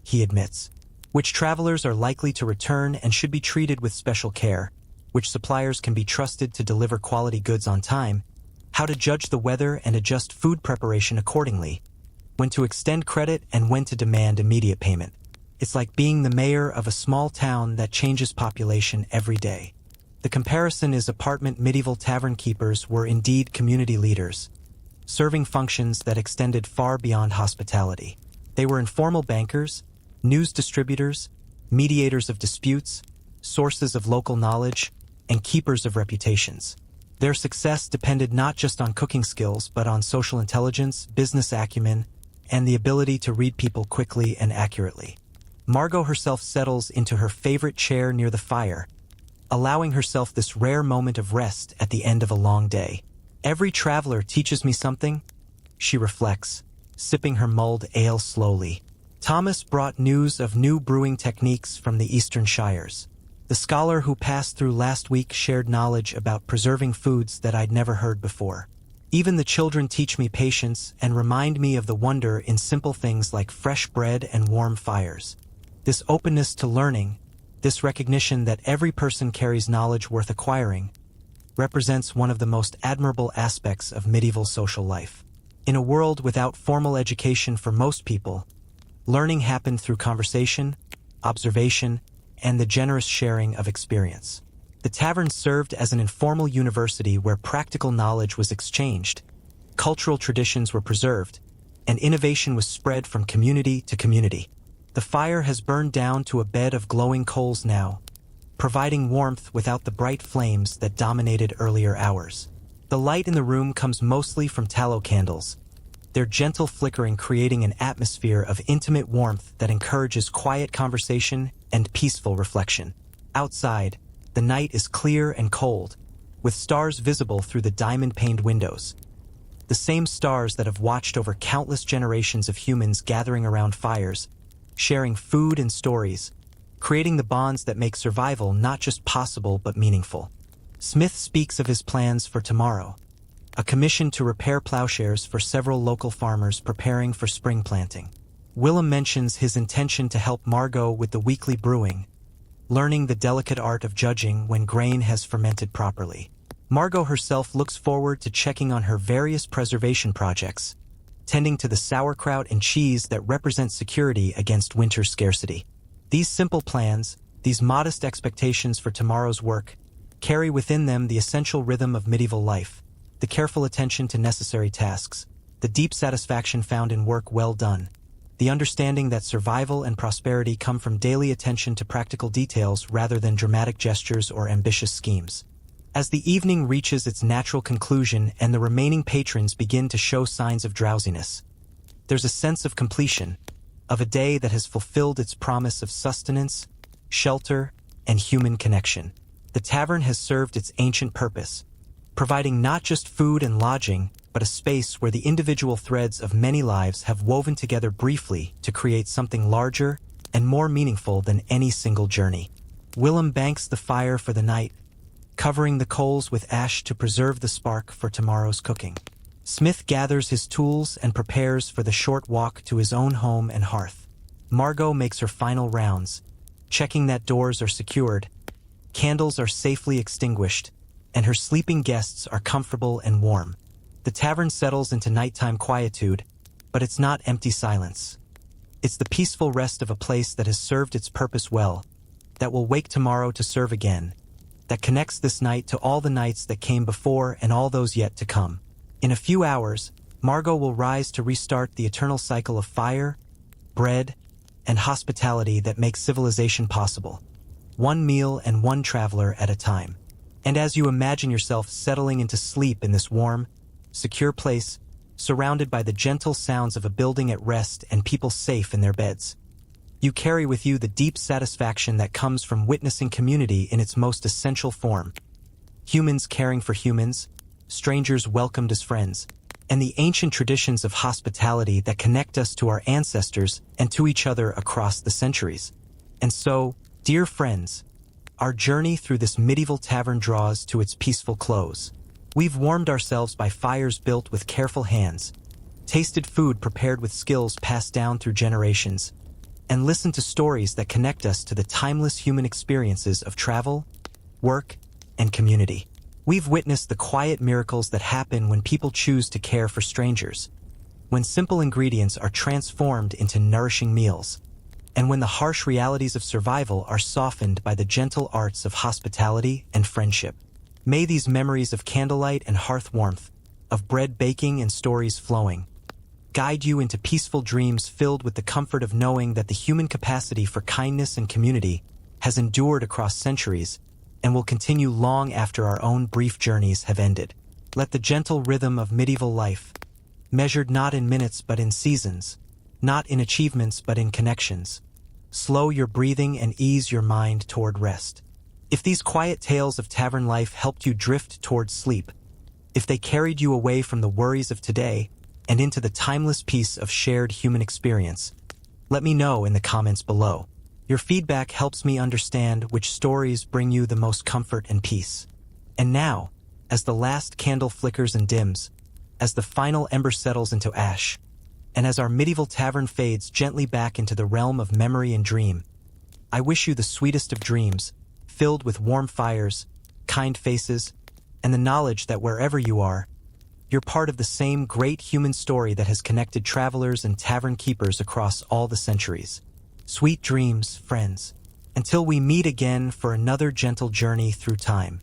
he admits. Which travelers are likely to return and should be treated with special care, which suppliers can be trusted to deliver quality goods on time, how to judge the weather and adjust food preparation accordingly. when to extend credit and when to demand immediate payment. It's like being the mayor of a small town that changes population every day. The comparison is apartment medieval tavern keepers were indeed community leaders, serving functions that extended far beyond hospitality. They were informal bankers, news distributors, mediators of disputes, sources of local knowledge, and keepers of reputations. Their success depended not just on cooking skills but on social intelligence, business acumen, and the ability to read people quickly and accurately. Margot herself settles into her favorite chair near the fire, allowing herself this rare moment of rest at the end of a long day. Every traveler teaches me something, she reflects, sipping her mulled ale slowly. Thomas brought news of new brewing techniques from the eastern shires. The scholar who passed through last week shared knowledge about preserving foods that I'd never heard before. Even the children teach me patience and remind me of the wonder in simple things like fresh bread and warm fires. This openness to learning, this recognition that every person carries knowledge worth acquiring, represents one of the most admirable aspects of medieval social life. In a world without formal education for most people, learning happened through conversation, observation, and the generous sharing of experience. The tavern served as an informal university where practical knowledge was exchanged, cultural traditions were preserved, and innovation was spread from community to community. The fire has burned down to a bed of glowing coals now, providing warmth without the bright flames that dominated earlier hours. The light in the room comes mostly from tallow candles, their gentle flickering creating an atmosphere of intimate warmth that encourages quiet conversation and peaceful reflection. Outside, the night is clear and cold, with stars visible through the diamond-paned windows. The same stars that have watched over countless generations of humans gathering around fires, sharing food and stories, creating the bonds that make survival not just possible but meaningful. Smith speaks of his plans for tomorrow, a commission to repair plowshares for several local farmers preparing for spring planting. Willem mentions his intention to help Margot with the weekly brewing, learning the delicate art of judging when grain has fermented properly. Margot herself looks forward to checking on her various preservation projects, tending to the sauerkraut and cheese that represent security against winter scarcity. These simple plans, these modest expectations for tomorrow's work, carry within them the essential rhythm of medieval life, the careful attention to necessary tasks, the deep satisfaction found in work well done, the understanding that survival and prosperity come from daily attention to practical details rather than dramatic gestures or ambitious schemes. As the evening reaches its natural conclusion and the remaining patrons begin to show signs of drowsiness, there's a sense of completion, of a day that has fulfilled its promise of sustenance, shelter, and human connection. The tavern has served its ancient purpose, providing not just food and lodging, but a space where the individual threads of many lives have woven together briefly to create something larger and more meaningful than any single journey. Willem banks the fire for the night, covering the coals with ash to preserve the spark for tomorrow's cooking. Smith gathers his tools and prepares for the short walk to his own home and hearth. Margot makes her final rounds, checking that doors are secured, candles are safely extinguished, and her sleeping guests are comfortable and warm. The tavern settles into nighttime quietude, but it's not empty silence. It's the peaceful rest of a place that has served its purpose well, that will wake tomorrow to serve again, that connects this night to all the nights that came before and all those yet to come. In a few hours, Margot will rise to restart the eternal cycle of fire, bread, and hospitality that makes civilization possible, one meal and one traveler at a time. And as you imagine yourself settling into sleep in this warm, secure place, surrounded by the gentle sounds of a building at rest and people safe in their beds, you carry with you the deep satisfaction that comes from witnessing community in its most essential form. Humans caring for humans, strangers welcomed as friends, and the ancient traditions of hospitality that connect us to our ancestors and to each other across the centuries. And so, dear friends, our journey through this medieval tavern draws to its peaceful close. We've warmed ourselves by fires built with careful hands, tasted food prepared with skills passed down through generations, and listened to stories that connect us to the timeless human experiences of travel, work, and community. We've witnessed the quiet miracles that happen when people choose to care for strangers, when simple ingredients are transformed into nourishing meals, and when the harsh realities of survival are softened by the gentle arts of hospitality and friendship. May these memories of candlelight and hearth warmth, of bread baking and stories flowing, guide you into peaceful dreams filled with the comfort of knowing that the human capacity for kindness and community has endured across centuries and will continue long after our own brief journeys have ended. Let the gentle rhythm of medieval life, measured not in minutes but in seasons, not in achievements but in connections, slow your breathing and ease your mind toward rest. If these quiet tales of tavern life helped you drift toward sleep, if they carried you away from the worries of today and into the timeless peace of shared human experience, let me know in the comments below. Your feedback helps me understand which stories bring you the most comfort and peace. And now, as the last candle flickers and dims, as the final ember settles into ash, and as our medieval tavern fades gently back into the realm of memory and dream, I wish you the sweetest of dreams, filled with warm fires, kind faces, and the knowledge that wherever you are, you're part of the same great human story that has connected travelers and tavern keepers across all the centuries. Sweet dreams, friends, until we meet again for another gentle journey through time.